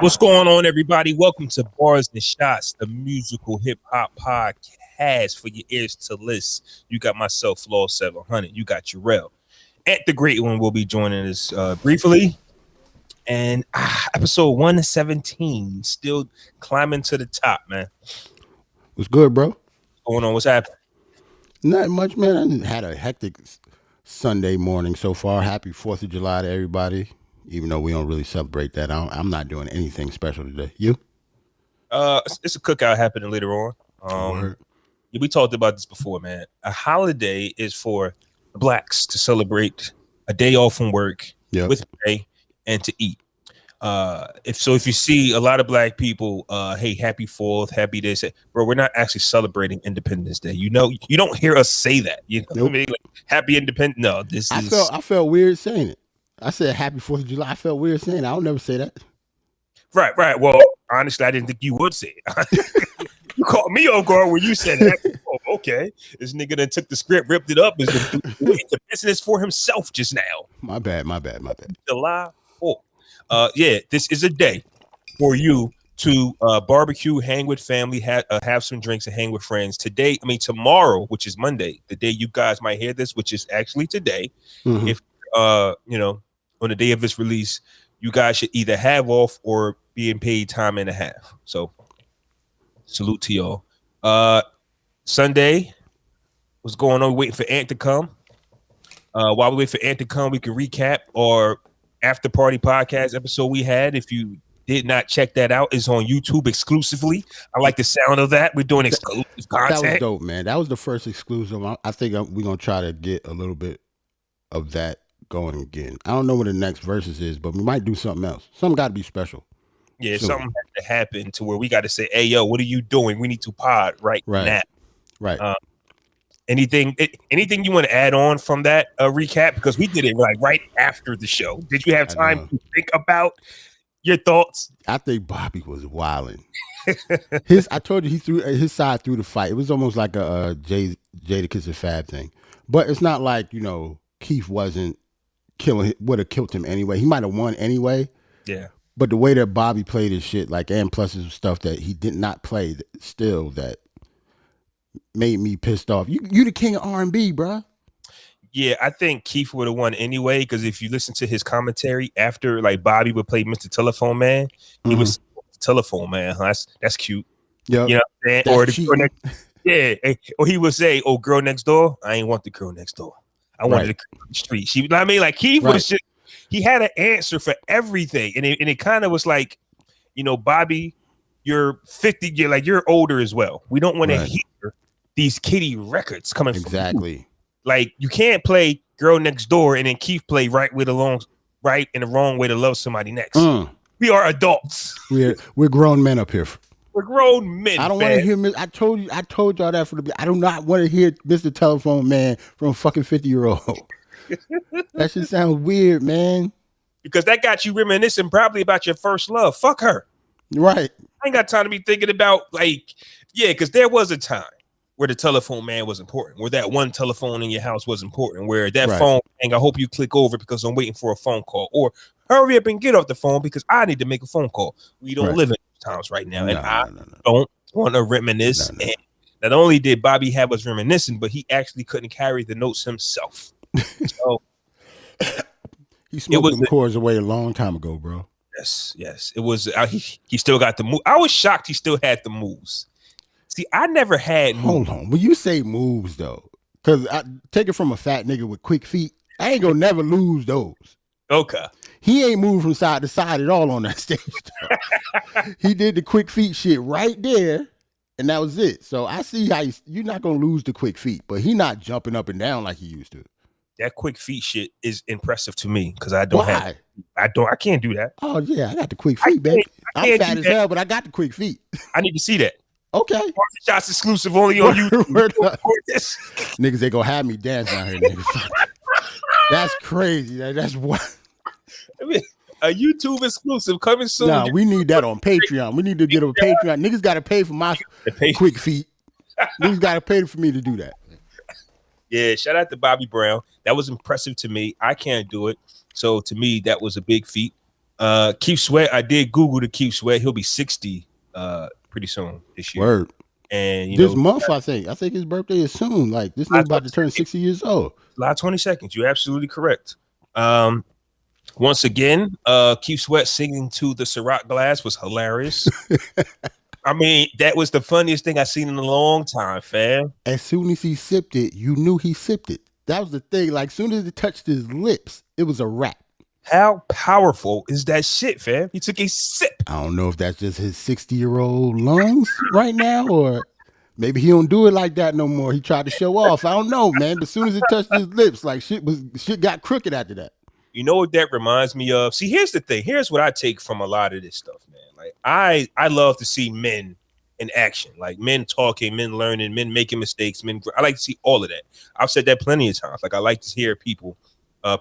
What's going on, everybody? Welcome to Barz and Shotz, the musical hip hop podcast for your ears to listen. You got myself, Flaw 700. You got Jerrell. And the great one will be joining us briefly. And episode 117, still climbing to the top, man. What's good, bro? What's going on? What's happening? Not much, man. I had a hectic Sunday morning so far. Happy 4th of July to everybody. Even though we don't really celebrate that, I'm not doing anything special today. You? It's a cookout happening later on. We talked about this before, man. A holiday is for blacks to celebrate a day off from work with pay and to eat. If you see a lot of black people, hey, happy 4th, happy this, bro, we're not actually celebrating Independence Day. You know, you don't hear us say that. You know what I mean? Like, happy Independence. No, I felt weird saying it. I said happy 4th of July. I felt weird saying it. I'll never say that. Right. Well, honestly, I didn't think you would say it. You caught me off guard when you said that. Oh, okay. This nigga then took the script, ripped it up, is the business for himself just now. My bad. July 4th. This is a day for you to barbecue, hang with family, have some drinks, and hang with friends. Tomorrow, which is Monday, the day you guys might hear this, which is actually today. Mm-hmm. If on the day of its release, you guys should either have off or being paid time and a half. So salute to y'all. Sunday, what's going on? Waiting for Ant to come. While we wait for Ant to come, we can recap our after party podcast episode we had. If you did not check that out, it's on YouTube exclusively. I like the sound of that. We're doing exclusive content. That was dope, man. That was the first exclusive. I think we're going to try to get a little bit of that going again. I don't know what the next verses is, but we might do something else. Something got to be special. Yeah, soon. Something had to happen to where we got to say, hey, yo, what are you doing? We need to pod right now. Right. Anything you want to add on from that recap? Because we did it right after the show. Did you have time to think about your thoughts? I think Bobby was wilding. I told you he threw his side through the fight. It was almost like a Jada Kiss and Fab thing. But it's not like, Keith would have killed him anyway. He might have won anyway. Yeah. But the way that Bobby played his shit, and plus his stuff that he did not play still, that made me pissed off. You the king of R&B, bro. Yeah, I think Keith would have won anyway, because if you listen to his commentary after, Bobby would play Mr. Telephone Man, he was Telephone Man. Huh? That's cute. Yeah. You know what I'm saying? Or the girl next, or he would say, "Oh, girl next door, I ain't want the girl next door. I wanted the girl on the street." Keith was just, he had an answer for everything, and it kind of was like, Bobby, you're 50, you're older as well. We don't want to hear these kiddie records coming from you. You can't play Girl Next Door and then Keith play right and the wrong way to love somebody next. We are adults. We're grown men up here. We're grown men. I don't want to hear. I told y'all that from the. I do not want to hear Mr. Telephone Man from a fucking 50-year-old. That shit sounds weird, man. Because that got you reminiscing probably about your first love. Fuck her. Right. I ain't got time to be thinking about because there was a time where the telephone man was important, where that one telephone in your house was important, where that phone, and I hope you click over because I'm waiting for a phone call, or hurry up and get off the phone because I need to make a phone call. We don't live in those times right now, and I don't want to reminisce. And not only did Bobby have us reminiscing, but he actually couldn't carry the notes himself. So he smoked them cords away a long time ago, bro. Yes. It was. He still got the move. I was shocked he still had the moves. See, I never had moves. Hold on. When you say moves, though, because I take it from a fat nigga with quick feet, I ain't gonna never lose those. Okay. He ain't moved from side to side at all on that stage. He did the quick feet shit right there, and that was it. So I see how you're not gonna lose the quick feet, but he not jumping up and down like he used to. That quick feet shit is impressive to me because I don't have. I can't do that. Oh yeah, I got the quick feet, baby. I'm fat as hell, but I got the quick feet. I need to see that. Okay. Shotz exclusive only on YouTube. Niggas, they gonna have me dancing out here, niggas. That's crazy. That's what. A YouTube exclusive coming soon. Nah, we need that on Patreon. We need to get a Patreon. Niggas gotta pay for my quick feet. Niggas gotta pay for me to do that. Yeah, shout out to Bobby Brown. That was impressive to me. I can't do it. So to me, that was a big feat. Keith Sweat. I did Google to Keith Sweat. He'll be 60 pretty soon this year. Word. And this month, I think his birthday is soon. Like this nigga about to turn 60 years old. July 22nd. You're absolutely correct. Once again, Keith Sweat singing to the Ciroc glass was hilarious. I mean, that was the funniest thing I've seen in a long time, fam. As soon as he sipped it, you knew he sipped it. That was the thing. Like, as soon as it touched his lips, it was a wrap. How powerful is that shit, fam? He took a sip. I don't know if that's just his 60-year-old lungs right now, or maybe he don't do it like that no more. He tried to show off. I don't know, man. But as soon as it touched his lips, like shit got crooked after that. You know what that reminds me of? See, here's the thing. Here's what I take from a lot of this stuff, man. Like, I love to see men in action, like men talking, men learning, men making mistakes, men. I like to see all of that. I've said that plenty of times. Like, I like to hear people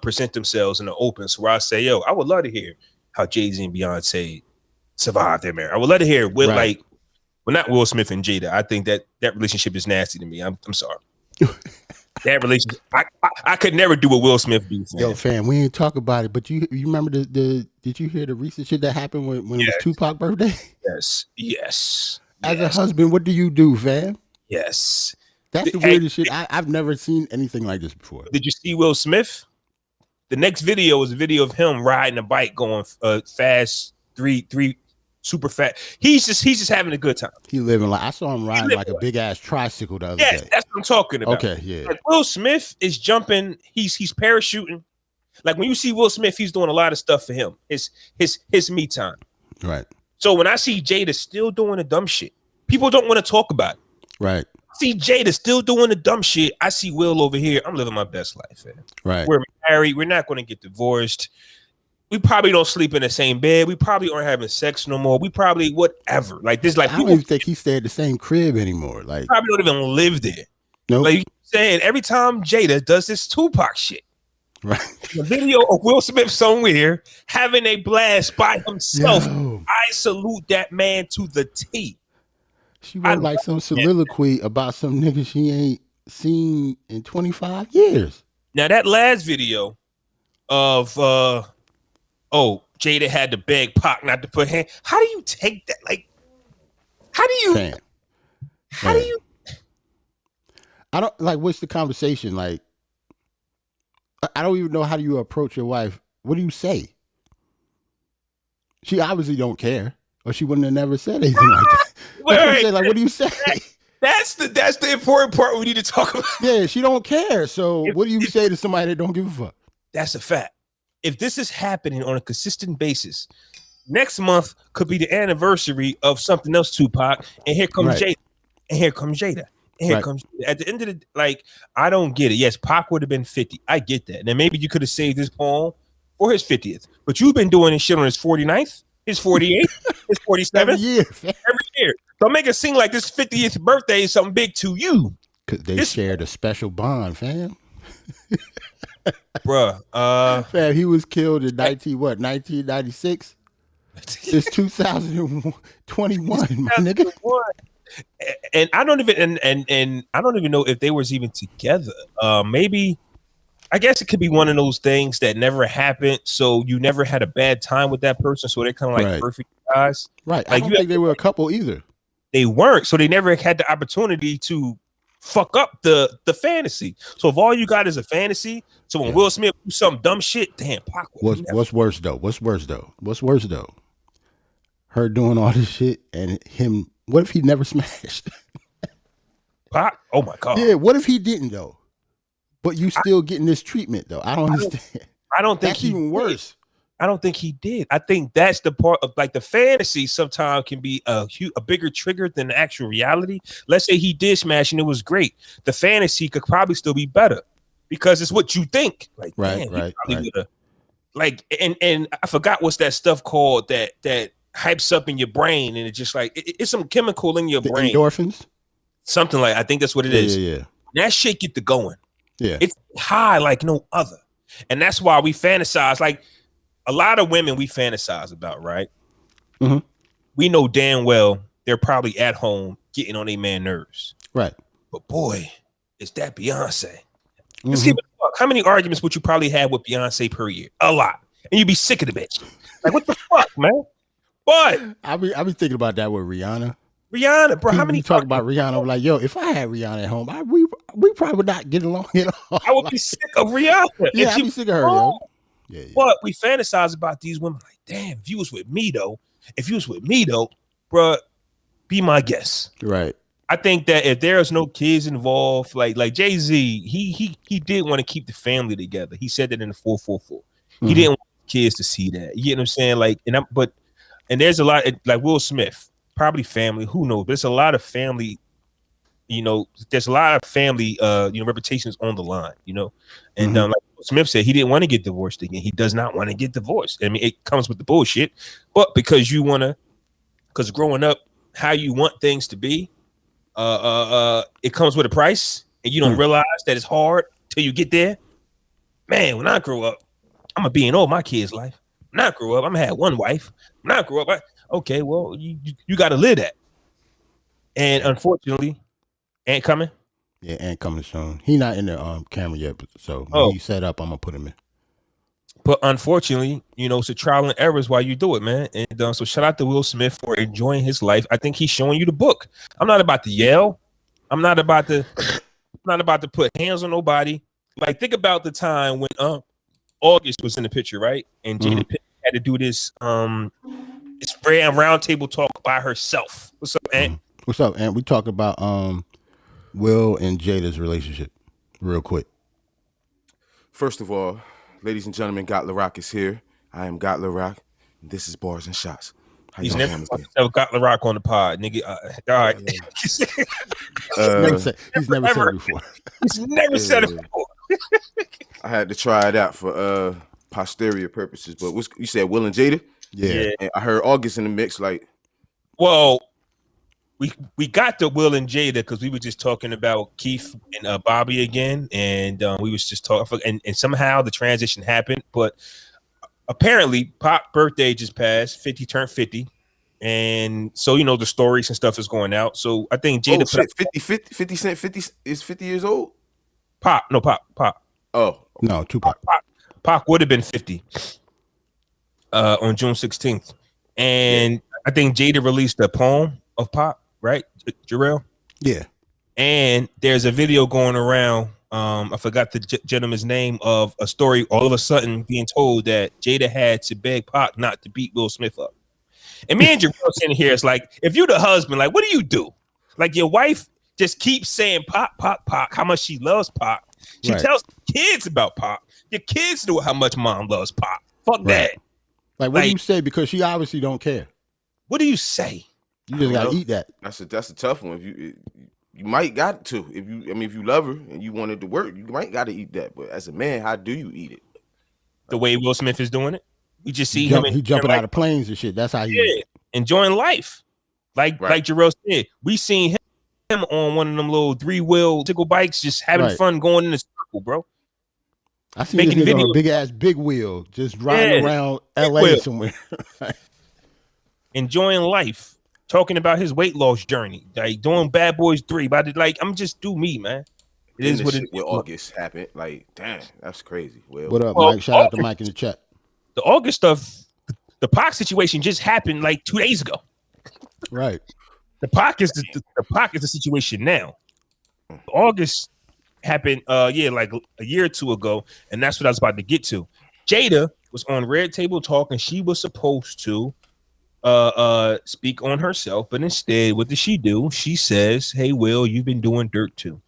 present themselves in the open. So where I say, yo, I would love to hear how Jay-Z and Beyonce survived their marriage. I would love to hear with well, not Will Smith and Jada. I think that relationship is nasty to me. I'm sorry. That relationship, I could never do what Will Smith do. Yo, fam, we ain't talk about it, but you remember did you hear the recent shit that happened when it was Tupac's birthday? Yes. As a husband, what do you do, fam? Yes. That's the weirdest shit. I've never seen anything like this before. Did you see Will Smith? The next video was a video of him riding a bike going fast, three super fast. He's just having a good time. He living like, I saw him riding like a big ass tricycle the other day. Yes, that's what I'm talking about. Okay, yeah. Like Will Smith is jumping, he's parachuting. Like when you see Will Smith, he's doing a lot of stuff for him. His me time. Right. So when I see Jada still doing the dumb shit, people don't want to talk about it. Right. See Jada still doing the dumb shit. I see Will over here. I'm living my best life, man. Right. We're married. We're not going to get divorced. We probably don't sleep in the same bed. We probably aren't having sex no more. We probably whatever. Like this, like I don't even think he stay at the same crib anymore. Like probably don't even live there. No. Nope. Like you saying every time Jada does this Tupac shit. Right. The video of Will Smith somewhere having a blast by himself. Yo. I salute that man to the T. She wrote like some soliloquy about some nigga she ain't seen in 25 years. Now that last video of Jada had to beg Pac not to put hand. How do you take that? Like, how do you? Damn. How do you? I don't like. What's the conversation like? I don't even know how do you approach your wife. What do you say? She obviously don't care, or she wouldn't have never said anything like that. Like, what do you say? That's the important part we need to talk about. Yeah, she don't care. So what do you say to somebody that don't give a fuck? That's a fact. If this is happening on a consistent basis, next month could be the anniversary of something else, Tupac, and here comes Jada, and here comes Jada, and here comes Jada. At the end of the like, I don't get it. Yes, Pac would have been 50. I get that. And then maybe you could have saved this poem for his 50th, but you've been doing this shit on his 49th, his 48th, his 47th, every year. Don't make it seem like this 50th birthday is something big to you. Because they shared a special bond, fam. Bruh. Fam, he was killed in 1996? It's 2021, my nigga. And I don't even and I don't even know if they was even together. Maybe I guess it could be one of those things that never happened. So you never had a bad time with that person. So they're kind of like perfect guys. Right. Like, I don't think they were a couple either. They weren't. So they never had the opportunity to fuck up the fantasy. So if all you got is a fantasy, so when Will Smith do some dumb shit, damn, Pac. What's worse though? Her doing all this shit and him. What if he never smashed? Pac? Oh my God. Yeah. What if he didn't though? But you still getting this treatment though? I don't understand. I don't think that's even worse. I don't think he did. I think that's the part of like the fantasy sometimes can be a bigger trigger than the actual reality. Let's say he did smash and it was great. The fantasy could probably still be better because it's what you think. Like, right. Like, and I forgot what's that stuff called that hypes up in your brain and it's just like it's some chemical in your brain. Endorphins? Something like I think that's what it is. Yeah. That shit get to going. Yeah. It's high like no other. And that's why we fantasize like a lot of women we fantasize about, right? Mm-hmm. We know damn well they're probably at home getting on their man nerves. Right. But boy, is that Beyonce. Let's keep it a fuck. How many arguments would you probably have with Beyonce per year? A lot. and you be sick of the bitch. Like, what the fuck, man? But I be thinking about that with Rihanna. Rihanna, bro, how many you talk about Rihanna? I'm like, yo, if I had Rihanna at home, we probably would not get along at all. I would be sick of Rihanna. Yeah, I'd be sick of her, yo. Yeah. But we fantasize about these women like, damn, if you was with me though, bro, be my guest. Right. I think that if there's no kids involved, like Jay-Z, he did want to keep the family together. He said that in the 444. He didn't want kids to see that. You get what I'm saying? Like, and there's a lot like WillSmith, probably family, who knows? But there's a lot of family, there's a lot of family reputations on the line, And like Smith said, he didn't want to get divorced again. He does not want to get divorced. I mean, it comes with the bullshit, but because growing up, how you want things to be, it comes with a price, and you don't realize that it's hard till you get there. Man, when I grow up, I'm gonna be in all my kids' life. When I grow up, I'm gonna have one wife. When I grow up, okay, well, you got to live that. And unfortunately, Ant coming. Yeah, Ant coming soon. He not in the camera yet, so when he set up, I'm gonna put him in. But unfortunately, it's a trial and errors while you do it, man. And so shout out to WillSmith for enjoying his life. I think he's showing you the book. I'm not about to yell. I'm not about to put hands on nobody. Like, think about the time when August was in the picture, right? And Jada had to do this round table talk by herself. What's up, Ant? What's up, Ant? We talk about Will and Jada's relationship real quick. First of all, ladies and gentlemen, Got LaRock is here. I am Got LaRock. This is Barz and Shotz. He's never got LaRock on the pod, nigga. All right. He's never said it before. He's never said it before. I had to try it out for posterior purposes. But you said Will and Jada? Yeah. And I heard August in the mix. Like, well, we got the Will and Jada because we were just talking about Keith and Bobby again, and we was just talking, and somehow the transition happened. But apparently, Pop birthday just passed. 50 turned 50, and so the stories and stuff is going out. So I think Jada 50 Cent 50 is 50 years old. Pop. Oh no, Tupac. Pac would have been 50 on June 16th, and I think Jada released a poem of Pop. Right, Jerrell? Yeah. And there's a video going around. I forgot the gentleman's name of a story. All of a sudden, being told that Jada had to beg Pac not to beat WillSmith up. And me and Jerrell sitting here, it's like, if you're the husband, like, what do you do? Like, your wife just keeps saying Pac, how much she loves Pac. She tells kids about Pac. Your kids know how much mom loves Pac. Fuck that. Like, what do you say? Because she obviously don't care. What do you say? You just gotta eat that. That's a tough one. If you might got to. If you love her and you wanted to work, you might got to eat that. But as a man, how do you eat it? The way WillSmith is doing it, we just see he jumping out of planes and shit. That's how he enjoying life. Like Jerrell said, we seen him on one of them little 3-wheel tickle bikes, just having fun going in the circle, bro. I seen this nigga on a big wheel, just riding around LA somewhere, enjoying life. Talking about his weight loss journey, like doing Bad Boys 3, but I'm just do me, man. It is what it is. With August happened, like, damn, that's crazy. What up, Mike? Shout out to Mike in the chat. The August stuff, the Pac situation just happened like 2 days ago. Right. The Pac is the situation now. August happened, like a year or two ago, and that's what I was about to get to. Jada was on Red Table Talk, and she was supposed to speak on herself, but instead, what does she do? She says, "Hey, Will, you've been doing dirt too."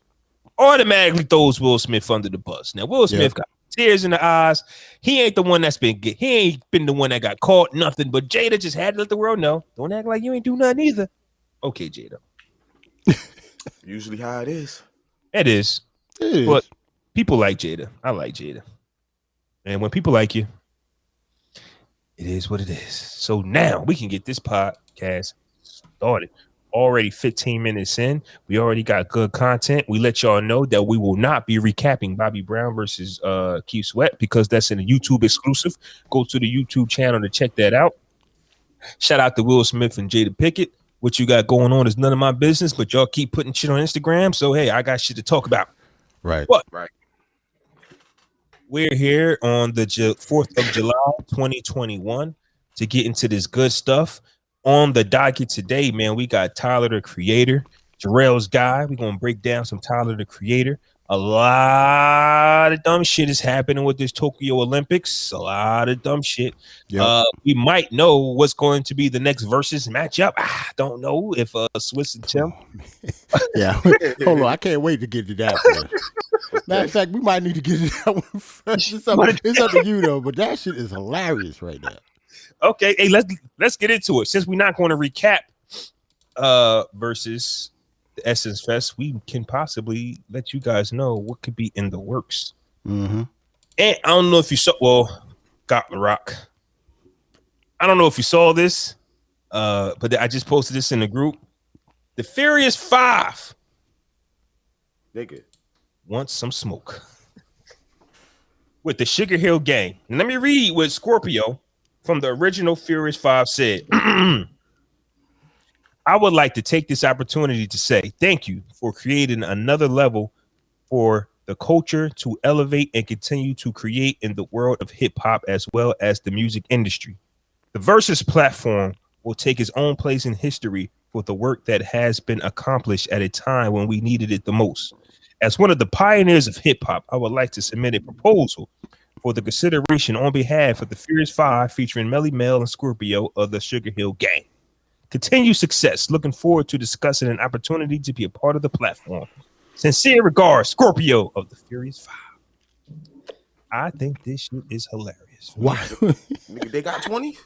Automatically throws WillSmith under the bus. Now, WillSmith got tears in the eyes. He ain't the one he ain't been the one that got caught, nothing. But Jada just had to let the world know. Don't act like you ain't do nothing either. Okay, Jada. Usually how it is. It is. But people like Jada. I like Jada. And when people like you, it is what it is. So now we can get this podcast started. Already 15 minutes in. We already got good content. We let y'all know that we will not be recapping Bobby Brown versus Keith Sweat because that's in a YouTube exclusive. Go to the YouTube channel to check that out. Shout out to WillSmith and Jada Pickett. What you got going on is none of my business, but y'all keep putting shit on Instagram. So, hey, I got shit to talk about. Right. What? Right. We're here on the 4th of July, 2021 to get into this good stuff. On the docket today, man, we got Tyler the Creator, Jerrell's guy. We're going to break down some Tyler the Creator. A lot of dumb shit is happening with this Tokyo Olympics. A lot of dumb shit. Yep. We might know what's going to be the next versus matchup. I don't know if Swizz and Tim. Yeah. Hold on. I can't wait to get to that one. Matter of fact, we might need to get to that one first. It's up to you, though. But that shit is hilarious right now. Okay. Hey, let's get into it. Since we're not going to recap versus the Essence Fest, we can possibly let you guys know what could be in the works. Mm-hmm. And I don't know if you saw, got the rock. I don't know if you saw this, but I just posted this in the group. The Furious 5 Nigga. wants some smoke with the Sugar Hill Gang. And let me read what Scorpio from the original Furious 5 said. I would like to take this opportunity to say thank you for creating another level for the culture to elevate and continue to create in the world of hip hop as well as the music industry. The Verzuz platform will take its own place in history for the work that has been accomplished at a time when we needed it the most. As one of the pioneers of hip hop, I would like to submit a proposal for the consideration on behalf of the Furious 5 featuring Melly Mel and Scorpio of the Sugar Hill Gang. Continue success. Looking forward to discussing an opportunity to be a part of the platform. Sincere regards, Scorpio of the Furious 5. I think this shit is hilarious. Why? Nigga, they got 20?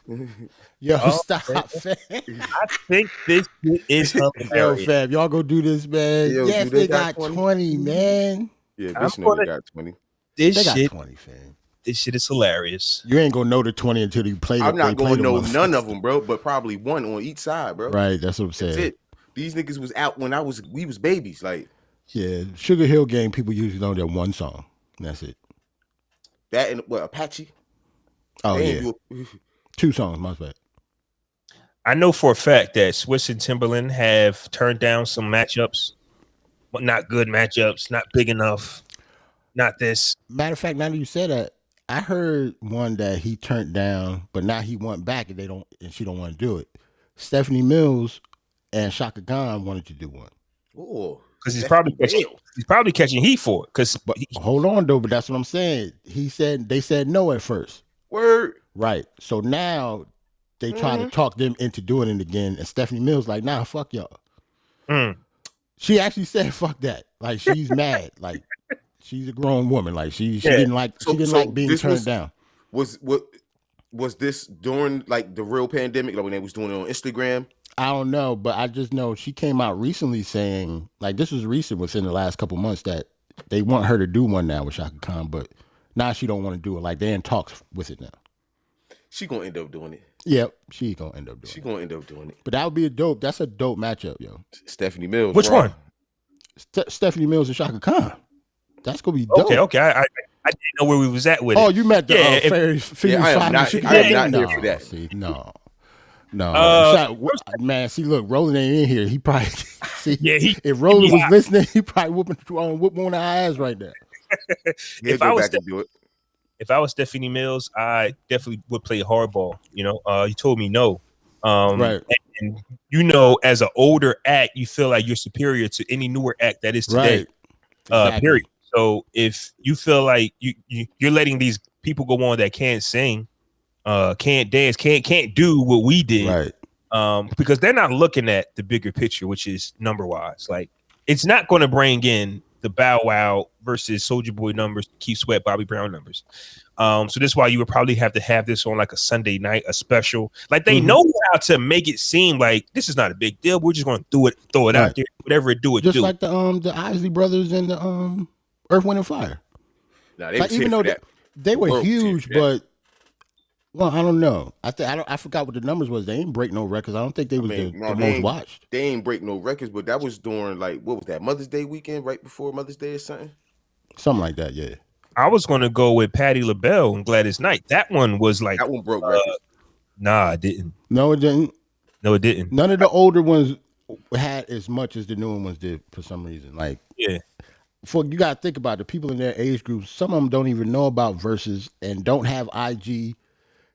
Yo, stop, fam. I think this shit is hilarious. Yo, fam, y'all go do this, man. Yo, yes, do they they got got 20, man. Yeah, I'm bitch gonna- nigga got 20. They This got shit, 20, fam. this shit is hilarious. You ain't gonna know the 20 until you play. I'm not going to know them. none of them, bro, but probably one on each side, bro. Right, that's what I'm That's saying. it. These niggas was out when we was babies. Like, Yeah, Sugar Hill Gang, people usually know that one song. That's it. that and what, Apache? Oh, They yeah. ain't do- 2 songs, my bad. I know for a fact that Swizz and Timbaland have turned down some matchups, but not good matchups, not big enough, not this. Matter of fact, now that you said that, I heard one that he turned down, but now he went back and she don't want to do it. Stephanie Mills and Shaka Khan wanted to do one. Oh, Because he's that's probably catching heat for it. Because But hold on though, but that's what I'm saying. They said no at first. word. Right. So now they try to talk them into doing it again. And Stephanie Mills like, nah, fuck y'all. She actually said fuck that. Like she's mad. Like she's a grown woman. Like she didn't like being turned down. Was this during like the real pandemic, like when they was doing it on Instagram? I don't know, but I just know she came out recently saying, like this was recent within the last couple months, that they want her to do one now with Shaka Khan, but now she don't want to do it. Like they in talks with it now. She gonna end up doing it. Yep, she gonna end up doing She it. gonna end up doing it. But that would be that's a dope matchup, yo. Stephanie Mills. which bro. one? Stephanie Mills and Shaka Khan. That's gonna be dope. Okay. I didn't know where we was at with Oh, it. you met the Furious I am 5 not- Sugar I Hill am not Gang? here for that. See, no. Man, see, look, Roland ain't in here. He probably see. Yeah, If Roland was listening, he probably whooping on our ass right now. He'll If I go was back and do it. If I was Stephanie Mills, I definitely would play hardball. You know, you told me no. Right. And you know, as an older act, you feel like you're superior to any newer act that is today. Right. Exactly. Period. So if you feel like you're letting these people go on that can't sing, can't dance, can't do what we did, Right. because they're not looking at the bigger picture, which is number wise. Like it's not going to bring in the Bow Wow versus Soulja Boy numbers, Keith Sweat, Bobby Brown numbers. So this is why you would probably have to have this on like a Sunday night, a special. Like they know how to make it seem like this is not a big deal. We're just going to throw it out there, whatever it do. Just like the Isley Brothers and the Earth, Wind and Fire. Nah, they Like, was even here though for that. they were World huge, shit, yeah. but well, I don't know. I forgot what the numbers was. They ain't break no records. I don't think they was the No, most they ain't- watched. They ain't break no records, but that was during like what was that, Mother's Day weekend, right before Mother's Day or something. Something like that, yeah. I was going to go with Patti LaBelle and Gladys Knight. That one was like, That one broke records. nah, it didn't. No, it didn't. No, it didn't. None of the older ones had as much as the newer ones did for some reason. Like Yeah. you got to think about the people in their age groups. Some of them don't even know about verses and don't have IG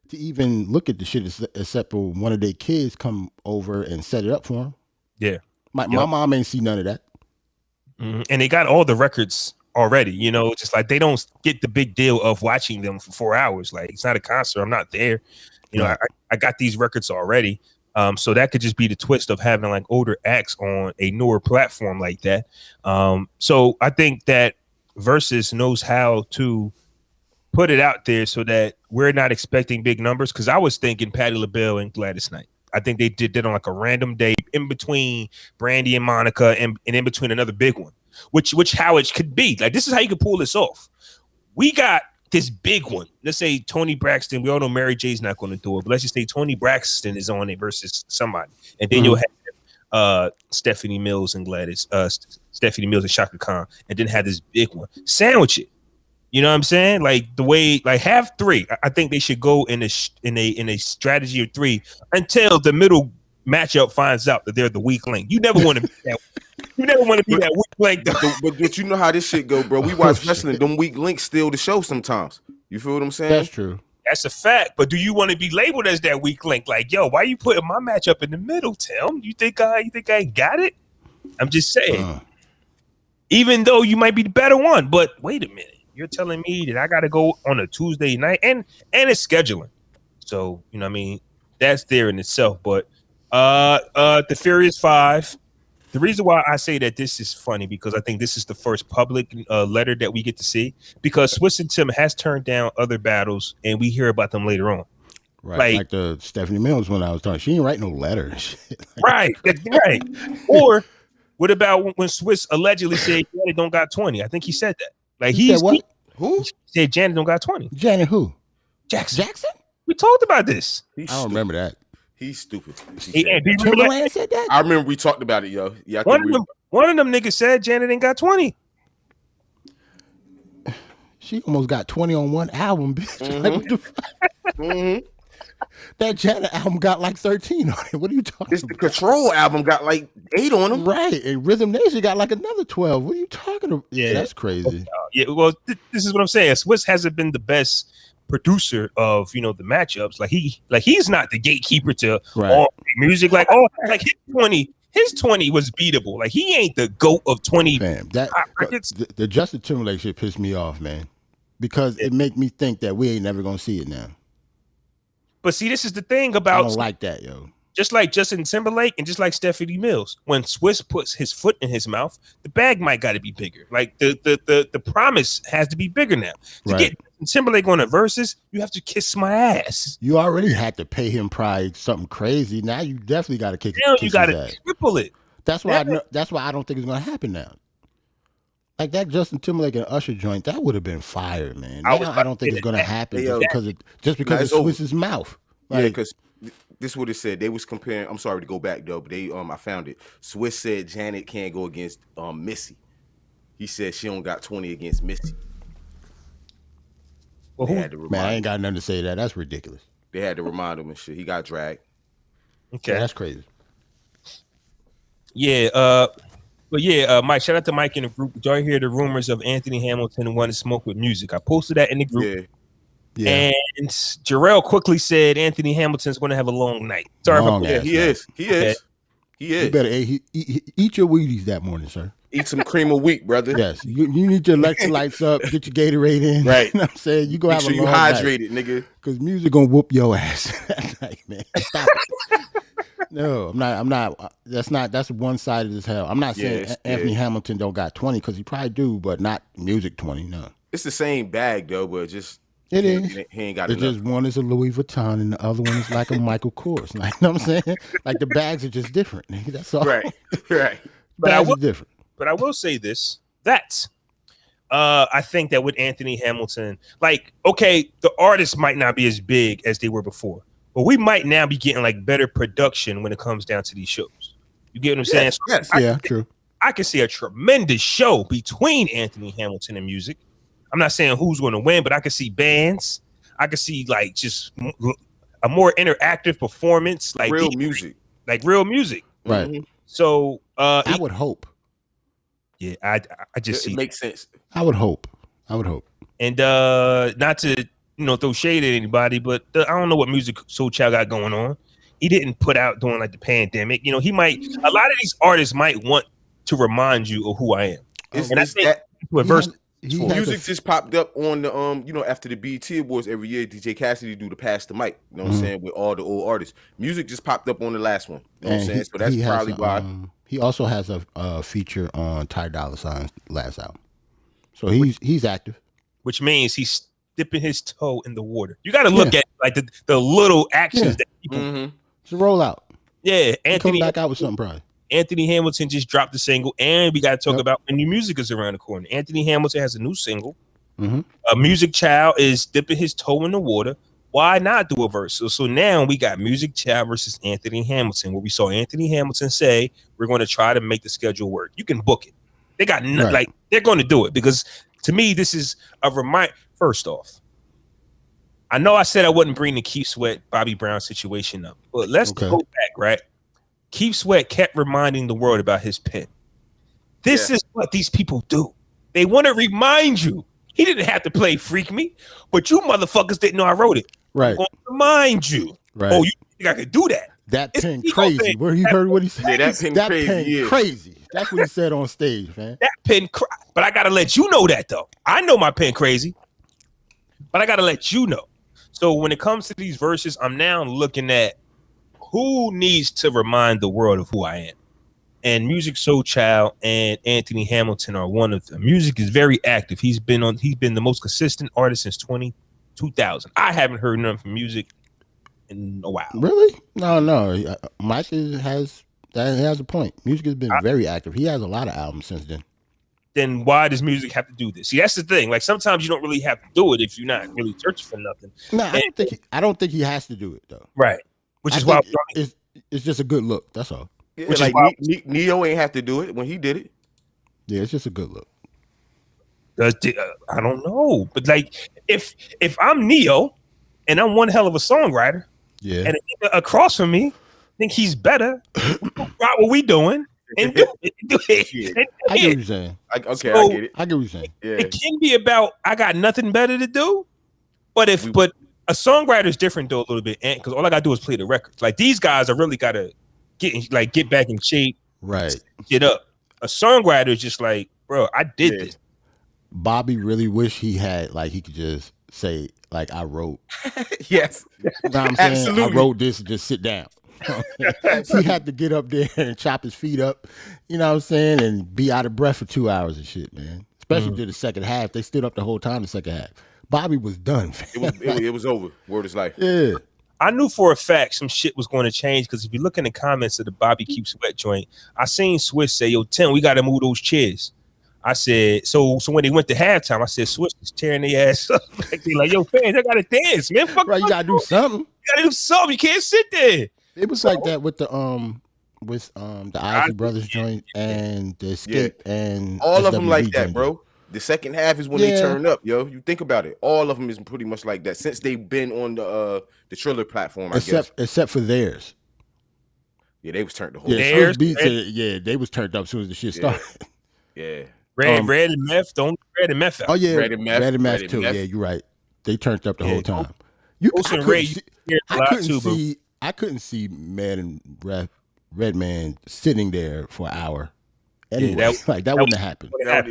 to even look at the shit except for one of their kids come over and set it up for them. Yeah. My mom ain't see none of that. And they got all the records already, just like they don't get the big deal of watching them for 4 hours. Like, it's not a concert. I'm not there. I got these records already. So that could just be the twist of having like older acts on a newer platform like that. So I think that Verzuz knows how to put it out there so that we're not expecting big numbers. Because I was thinking Patti LaBelle and Gladys Knight. I think they did that on like a random day in between Brandy and Monica and in between another big one, which how it could be. Like, this is how you could pull this off. We got this big one. Let's say Tony Braxton. We all know Mary J's not going to do it, but let's just say Tony Braxton is on it versus somebody. And then you'll have Stephanie Mills and Gladys, Stephanie Mills and Shaka Khan, and then have this big one. Sandwich it. You know what I'm saying? Like, the way, like, have three. I think they should go in a strategy of three until the middle matchup finds out that they're the weak link. You never want to be that. You never want to be that weak link, though. But you know how this shit go, bro. We watch wrestling. Them weak links steal the show sometimes. You feel what I'm saying? That's true. That's a fact. But do you want to be labeled as that weak link? Like, yo, why you putting my matchup in the middle, Tim? You think I got it? I'm just saying. Even though you might be the better one, but wait a minute. You're telling me that I got to go on a Tuesday night, and it's scheduling. So, you know what I mean? That's there in itself. But the Furious Five, the reason why I say that this is funny, because I think this is the first public letter that we get to see, because Swizz and Tim has turned down other battles, and we hear about them later on. Right. Like the Stephanie Mills one I was talking. She didn't write no letter. Right. Right. Or what about when Swizz allegedly said Janet don't got 20? I think he said that. Like, he said what? Who? He said Janet don't got 20. Janet who? Jackson. We talked about this. I don't remember that. He's stupid. Timbaland said that? I remember we talked about it, yo. Yeah, one of them niggas said Janet ain't got 20. She almost got 20 on one album, bitch. Like, what the fuck? That Janet album got like 13 on it. What are you talking about? The Control album got like 8 on them. Right. And Rhythm Nation got like another 12. What are you talking about? Yeah, that's crazy. Yeah, well, this is what I'm saying. Swizz hasn't been the best producer of, the matchups. Like, he's not the gatekeeper to all music. Like his 20 was beatable. Like, he ain't the GOAT of 20. Fam, the Justin Timberlake shit pissed me off, man. Because it make me think that we ain't never gonna see it now. But see, this is the thing about, I don't like that, yo. Just like Justin Timberlake and just like Stephanie Mills, when Swizz puts his foot in his mouth, the bag might got to be bigger. Like, the promise has to be bigger now. To get Timberlake on the Verzuz, you have to kiss my ass. You already had to pay him probably something crazy. Now you definitely got to kiss you got to triple it. That's why I don't think it's gonna happen now. Like that Justin Timberlake and Usher joint, that would have been fire, man. Now, I don't think it's gonna happen just because it's Swizz's mouth. Like, yeah, because this is what it said. They was comparing. I'm sorry to go back though, but I found it. Swizz said Janet can't go against Missy. He said she don't got 20 against Missy. Well, man, I ain't got nothing to say to that. That's ridiculous. They had to remind him and shit. He got dragged. Okay, that's crazy. Yeah, but yeah, Mike, shout out to Mike in the group. Did y'all hear the rumors of Anthony Hamilton wanting to smoke with music? I posted that in the group. Yeah. And Jerrell quickly said Anthony Hamilton's going to have a long night. Sorry about that. He is. You better eat your Wheaties that morning, sir. Eat some cream of wheat, brother. Yes. You need your electrolytes up, get your Gatorade in. Right. You know what I'm saying? You gonna have a long night. Hydrated, nigga. Because music gonna whoop your ass that night, man. Stop it. No, I'm not. That's one-sided as hell. I'm not saying Anthony Hamilton don't got 20, because he probably do, but not music 20, no. It's the same bag, though, but just... It is. He ain't got enough. Just one is a Louis Vuitton and the other one is like a Michael Kors. Like, you know what I'm saying? Like, the bags are just different. That's all. Right. Bags are different. But I will say this, that I think that with Anthony Hamilton, like, okay, the artists might not be as big as they were before, but we might now be getting like better production when it comes down to these shows. You get what I'm saying? Yes. True. I can see a tremendous show between Anthony Hamilton and music. I'm not saying who's going to win, but I can see bands. I can see like just a more interactive performance, like real music. Right. Mm-hmm. So I would hope. Yeah, I just It see. makes sense. I would hope. And not to throw shade at anybody, but I don't know what Music Soul Child got going on. He didn't put out during like the pandemic. He might. A lot of these artists might want to remind you of who I am. And I think what verse. Music just popped up on the after the BET Awards every year. DJ Cassidy do the pass the mic. You know what I'm saying, with all the old artists. Music just popped up on the last one. You know what I'm saying? So that's probably why. He also has a feature on Tyler's last album. So he's active. Which means he's dipping his toe in the water. You got to look at like the little actions that people. It's a rollout. Yeah, Anthony coming back out with something probably. Anthony Hamilton just dropped the single, and we got to talk about when new music is around the corner. Anthony Hamilton has a new single. Music Child is dipping his toe in the water. Why not do a verse? So now we got Music Child versus Anthony Hamilton, where we saw Anthony Hamilton say we're going to try to make the schedule work. You can book it. They got like they're going to do it, because to me this is a reminder. First off, I know I said I wouldn't bring the Keith Sweat Bobby Brown situation up, but let's go back, right? Keith Sweat kept reminding the world about his pen. This is what these people do. They want to remind you. He didn't have to play Freak Me, but you motherfuckers didn't know I wrote it. Right. I'm going to remind you. Right. Oh, you think I could do that? That pen crazy. Where you heard what he said? Yeah, that pen crazy. That's what he said on stage, man. That pen but I got to let you know that, though. I know my pen crazy, but I got to let you know. So when it comes to these verses, I'm now looking at who needs to remind the world of who I am. And Music Soul Child and Anthony Hamilton are one of them. Music is very active. He's been the most consistent artist since 2000. I haven't heard nothing from Music in a while. Really? No. Mike has a point. Music has been very active. He has a lot of albums since then. Then why does Music have to do this? See, that's the thing. Like sometimes you don't really have to do it if you're not really searching for nothing. No, I don't think he has to do it though. Right. Which is why it's just a good look. That's all. Yeah, which like is why Neo ain't have to do it when he did it. Yeah, it's just a good look. I don't know, but like if I'm Neo and I'm one hell of a songwriter, and a nigga across from me think he's better, right? What we doing? And do it. I get what you're saying. I get it. I get what you're saying. Yeah. It can be about I got nothing better to do, but a songwriter is different though a little bit, because all I gotta do is play the records. Like these guys, I really gotta get back in shape, right? Get up. A songwriter is just like, bro, I did this. Bobby really wish he had he could just say I wrote. Yes, you know what I'm saying? Absolutely. I wrote this and just sit down. He had to get up there and chop his feet up, you know what I'm saying, and be out of breath for 2 hours and shit, man. Especially to the second half. They stood up the whole time the second half. Bobby was done. It was over. Word is life. Yeah. I knew for a fact some shit was going to change, because if you look in the comments of the Bobby Keep Sweat joint, I seen Swizz say, "Yo, Tim, we got to move those chairs." I said, so when they went to halftime, I said, Swizz is tearing their ass up. They like, yo, fans, I got to dance, man. Fuck right, you got to do something. You got to do something. You can't sit there. It was like that with the Isley Brothers joint and the Escape and all of them SWV like that, joint. bro. The second half is when they turn up, yo. You think about it. All of them is pretty much like that since they've been on the Triller platform, I guess. Except for theirs. Yeah, they was turned the whole SwizzBeatz, they was turned up as soon as the shit started. Yeah. Red and Meth, don't Red and Meth out. Oh yeah, Red and Meth too. Meth. Yeah, you're right. They turned up the whole time. I couldn't see Redman sitting there for an hour. Anyway, that wouldn't have happened. That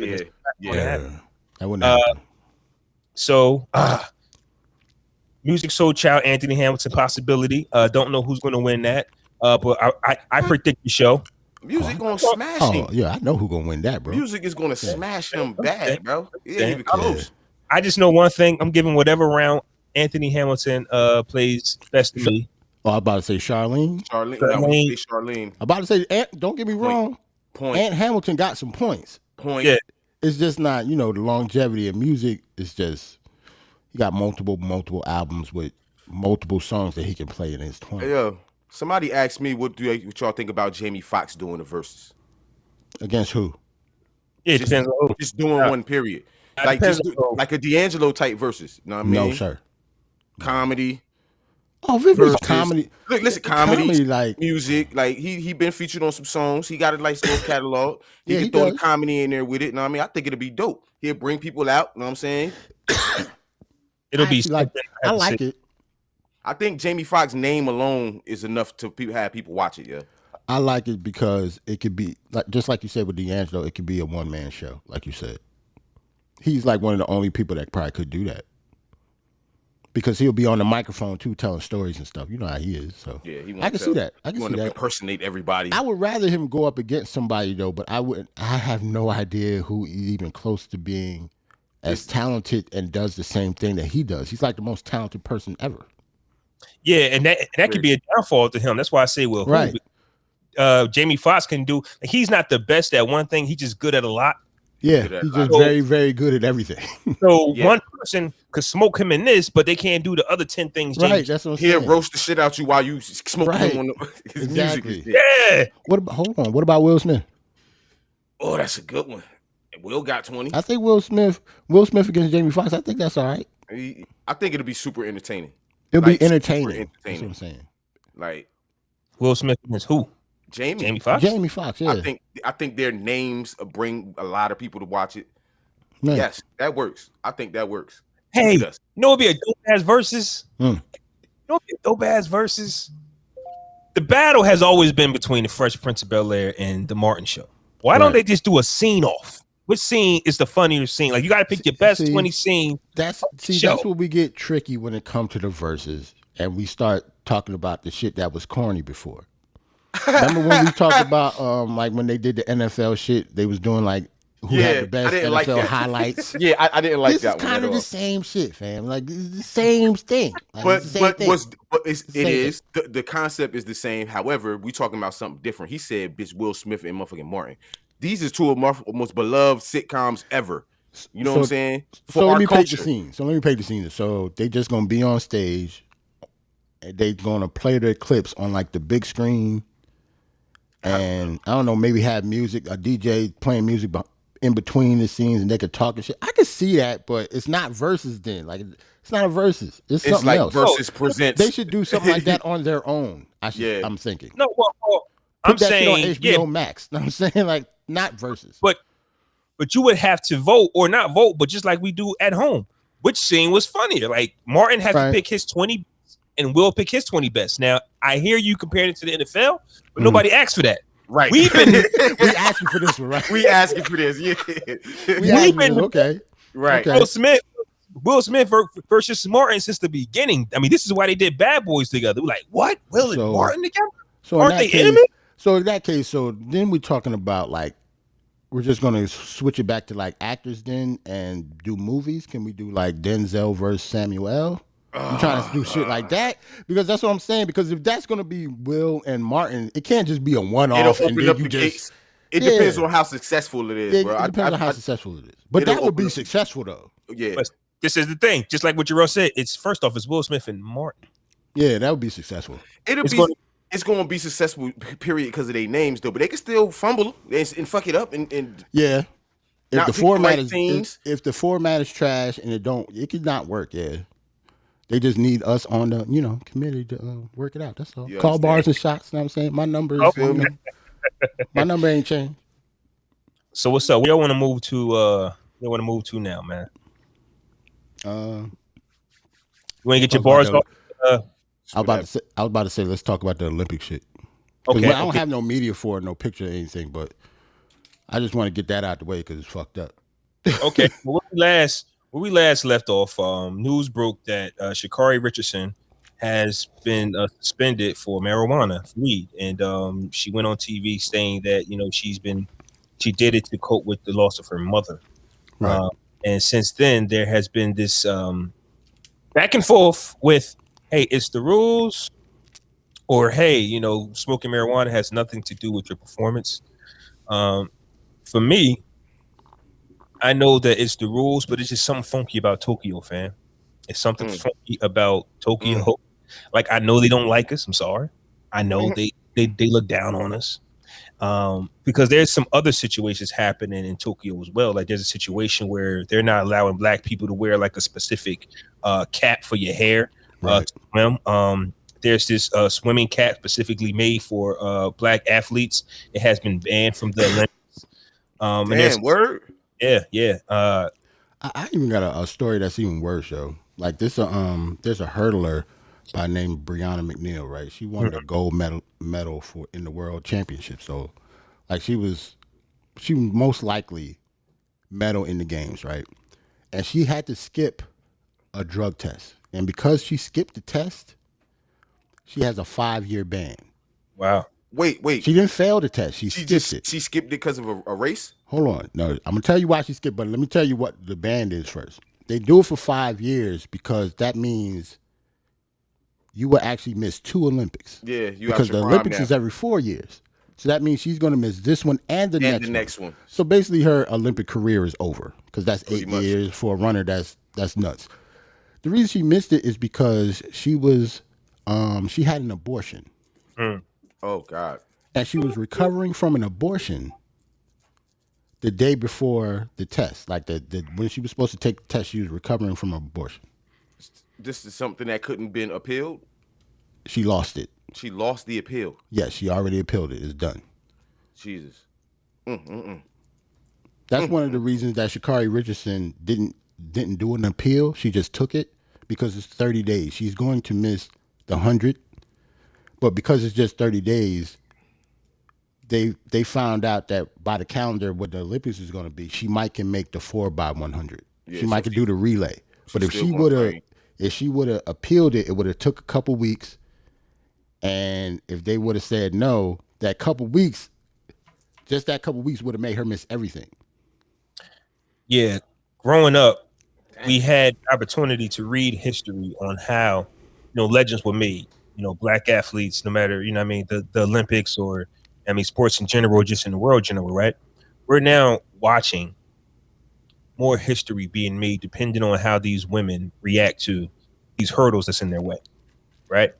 wouldn't happen. So, Music Soul Child, Anthony Hamilton possibility. Don't know who's going to win that. But I predict the show. Music gonna smash him. Oh yeah, I know who's gonna win that, bro. Music is gonna smash him bad, bro. It ain't even close. I just know one thing. I'm giving whatever round Anthony Hamilton plays best to me. Oh, I'm about to say Charlene. Charlene. I'm about to say, don't get me wrong. Aunt Hamilton got some points. Yeah. It's just not, the longevity of music. It's just he got multiple albums with multiple songs that he can play in his 20s. Hey, yo, somebody asked me what y'all think about Jamie Foxx doing the verses against who? Yeah, depends on who. Just doing one period, like a D'Angelo type verses. You know what I mean? No, sir. Comedy. Oh, Vivi's comedy. Look, listen, comedy, like music. Like he been featured on some songs. He got a nice little catalog. He can throw the comedy in there with it. You know what I mean? I think it'll be dope. He'll bring people out. You know what I'm saying? It'll be like. I like it. I think Jamie Foxx's name alone is enough to have people watch it. Yeah. I like it because it could be like just like you said with D'Angelo. It could be a one-man show, like you said. He's like one of the only people that probably could do that. Because he'll be on the microphone too, telling stories and stuff. You know how he is. So yeah, I can see that. I can see that. Impersonate everybody. I would rather him go up against somebody though, but I have no idea who is even close to being as talented and does the same thing that he does. He's like the most talented person ever. Yeah, and that could be a downfall to him. That's why I say, well, right. Jamie Foxx can do. He's not the best at one thing. He's just good at a lot. Yeah, he's just very, very good at everything. So one person could smoke him in this, but they can't do the other 10 things. Right, that's what I'm saying. He'll roast the shit out you while you smoke him on his exactly. music. Yeah. Hold on. What about Will Smith? Oh, that's a good one. Will got 20. I think Will Smith against Jamie Foxx. I think that's all right. I think it'll be super entertaining. It'll be entertaining. That's what I'm saying. Like Will Smith against who? Jamie Foxx. Jamie Foxx. Yeah. I think their names bring a lot of people to watch it. Man. Yes, that works. I think that works. Hey, you know it'd be a dope ass versus. You know it'd be a dope ass versus. The battle has always been between the Fresh Prince of Bel-Air and the Martin Show. Why don't they just do a scene off? Which scene is the funnier scene? Like you got to pick your best 20 scene. That's where we get tricky when it comes to the verses, and we start talking about the shit that was corny before. Remember when we talked about like when they did the NFL shit, they was doing like who had the best NFL highlights. Yeah, I didn't like that one. This is kind of the same shit, fam. Like it's the same thing. Like, the concept is the same. However, we talking about something different. He said, "Bitch, Will Smith and motherfucking Martin." These are two of my most beloved sitcoms ever. You know what I'm saying? So let me paint the scene. So they just gonna be on stage, and they gonna play their clips on like the big screen. And I don't know, maybe have music, a DJ playing music in between the scenes, and they could talk and shit. I could see that, but it's not versus then. Like it's not a versus. It's something like else. Versus presents. They should do something like that on their own. I'm thinking. No, well, I'm saying on HBO Max. You know what I'm saying? Like not versus. But you would have to vote or not vote, but just like we do at home. Which scene was funnier? Like Martin has to pick his 20 and Will pick his 20 best. Now, I hear you comparing it to the NFL, but nobody asked for that. Right. we asking for this one, right? We asking for this, yeah. Okay. Right. Okay. Will Smith versus Martin since the beginning. I mean, this is why they did Bad Boys together. We're like, what? Will and Martin together? So aren't they enemies? So in that case, then we're talking about like, we're just going to switch it back to like actors then and do movies. Can we do like Denzel versus Samuel? I'm trying to do shit like that because that's what I'm saying. Because if that's going to be Will and Martin, it can't just be a one-off. It'll open up the gates. It depends on how successful it is, bro. It depends on how successful it is. But that would be successful though. Yeah. But this is the thing. Just like what Jerrell said, it's first off, it's Will Smith and Martin. Yeah, that would be successful. It's going to be successful, period, because of their names, though. But they can still fumble and fuck it up. And yeah, if the format is trash and it could not work. Yeah, they just need us on the committee to work it out. That's all. Call Barz and Shotz. You know what I'm saying? My number is my number ain't changed. So what's up? Where y'all want to move to? Where want to move to now, man? You want to get your bars off? I was about to say, let's talk about the Olympic shit. Okay. I don't have no media for it, no picture or anything, but I just want to get that out the way because it's fucked up. Okay. Well, where we last left off, news broke that ShaCarriRichardson has been suspended for marijuana, weed, and she went on TV saying that she did it to cope with the loss of her mother. Right. And since then, there has been this back and forth with, hey, it's the rules, or hey, smoking marijuana has nothing to do with your performance. For me, I know that it's the rules, but it's just something funky about Tokyo, fam. It's something funky about Tokyo. Like, I know they don't like us. I'm sorry. I know they look down on us. Because there's some other situations happening in Tokyo as well. Like there's a situation where they're not allowing black people to wear like a specific cap for your hair. swim. There's this swimming cap specifically made for black athletes. It has been banned from the Olympics. Damn, word. Yeah. I even got a story that's even worse, yo. Like there's a hurdler by name Brianna McNeil, right? She won the gold medal for in the world championship. So, like she most likely medal in the games, right? And she had to skip a drug test, and because she skipped the test, she has a 5-year ban. Wow. Wait. She didn't fail the test. She skipped it. She skipped it because of a race? Hold on. No, I'm going to tell you why she skipped, but let me tell you what the ban is first. They do it for 5 years because that means you will actually miss 2 Olympics. Yeah, because the Olympics is every 4 years. So that means she's going to miss this one and the next one. So basically her Olympic career is over because that's pretty 8 much. Years for a runner. That's nuts. The reason she missed it is because she had an abortion. Oh, God. And she was recovering from an abortion the day before the test. Like when she was supposed to take the test, she was recovering from an abortion. This is something that couldn't been appealed? She lost it. She lost the appeal? Yes, she already appealed it. It's done. Jesus. That's one of the reasons that ShaCarriRichardson didn't do an appeal. She just took it because it's 30 days. She's going to miss the 100, but because it's just 30 days, they found out that by the calendar, what the Olympics is going to be, she might can make the 4x100. Yeah, she might can do the relay. But if she would have appealed it, it would have took a couple weeks. And if they would have said no, that couple weeks would have made her miss everything. Yeah, growing up, we had opportunity to read history on how, legends were made. Black athletes, no matter, the Olympics or, sports in general, just in the world general, right? We're now watching more history being made depending on how these women react to these hurdles that's in their way, right?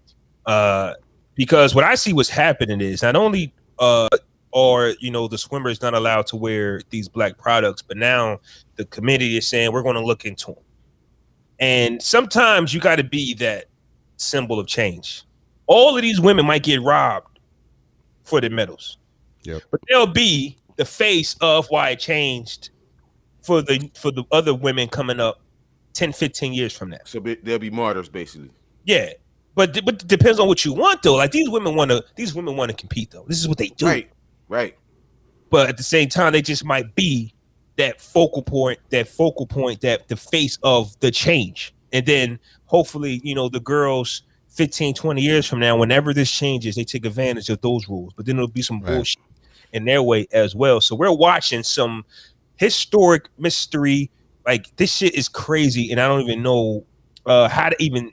Because what I see what's happening is not only are the swimmers not allowed to wear these black products, but now the committee is saying we're going to look into them. And sometimes you got to be that symbol of change. All of these women might get robbed for the medals, but they'll be the face of why it changed for the other women coming up 10, 15 years from now. So they'll be martyrs, basically. Yeah. But it depends on what you want, though. Like these women want to compete, though. This is what they do. Right. But at the same time, they just might be that focal point, that the face of the change. And then hopefully, the girls 15, 20 years from now, whenever this changes, they take advantage of those rules. But then there'll be some bullshit in their way as well. So we're watching some historic mystery. Like this shit is crazy, and I don't even know how to even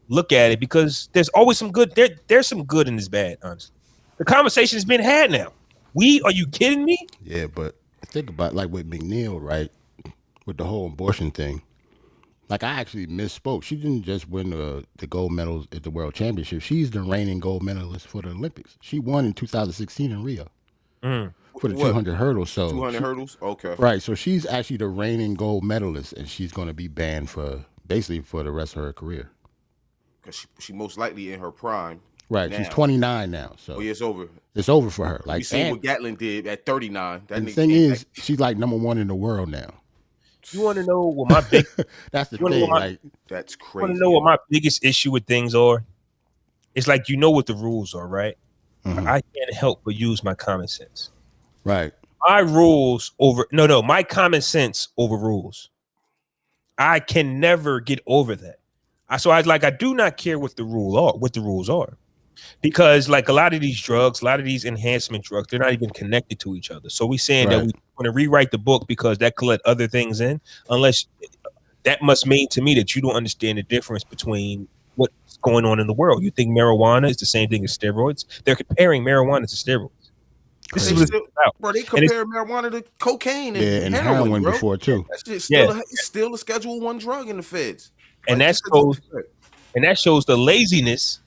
look at it because there's always some good. There's some good in this bad, honestly. The conversation has been had now. Are you kidding me? Yeah, but think about like with McNeil, right? With the whole abortion thing. Like I actually misspoke. She didn't just win the gold medals at the World Championship. She's the reigning gold medalist for the Olympics. She won in 2016 in Rio for the 200 hurdles. So 200 hurdles? Okay. Right. So she's actually the reigning gold medalist, and she's going to be banned for the rest of her career. Because she most likely in her prime. Right. Now. She's 29 now. So it's over. It's over for her. Like you see what Gatlin did at 39. The thing is, she's like #1 in the world now. You want to know what my big? That's the thing. That's crazy. You want to know what my biggest issue with things are? It's like what the rules are, right? Mm-hmm. I can't help but use my common sense. Right. My rules over my common sense over rules. I can never get over that. I do not care what the rules are. Because like a lot of these drugs, a lot of these enhancement drugs, they're not even connected to each other. So we're saying that we want to rewrite the book because that could let other things in, unless that must mean to me that you don't understand the difference between what's going on in the world. You think marijuana is the same thing as steroids? They're comparing marijuana to steroids. This is what it's about. Bro, they compare marijuana to cocaine and heroin before too. That's still a Schedule 1 drug in the feds. And that shows the laziness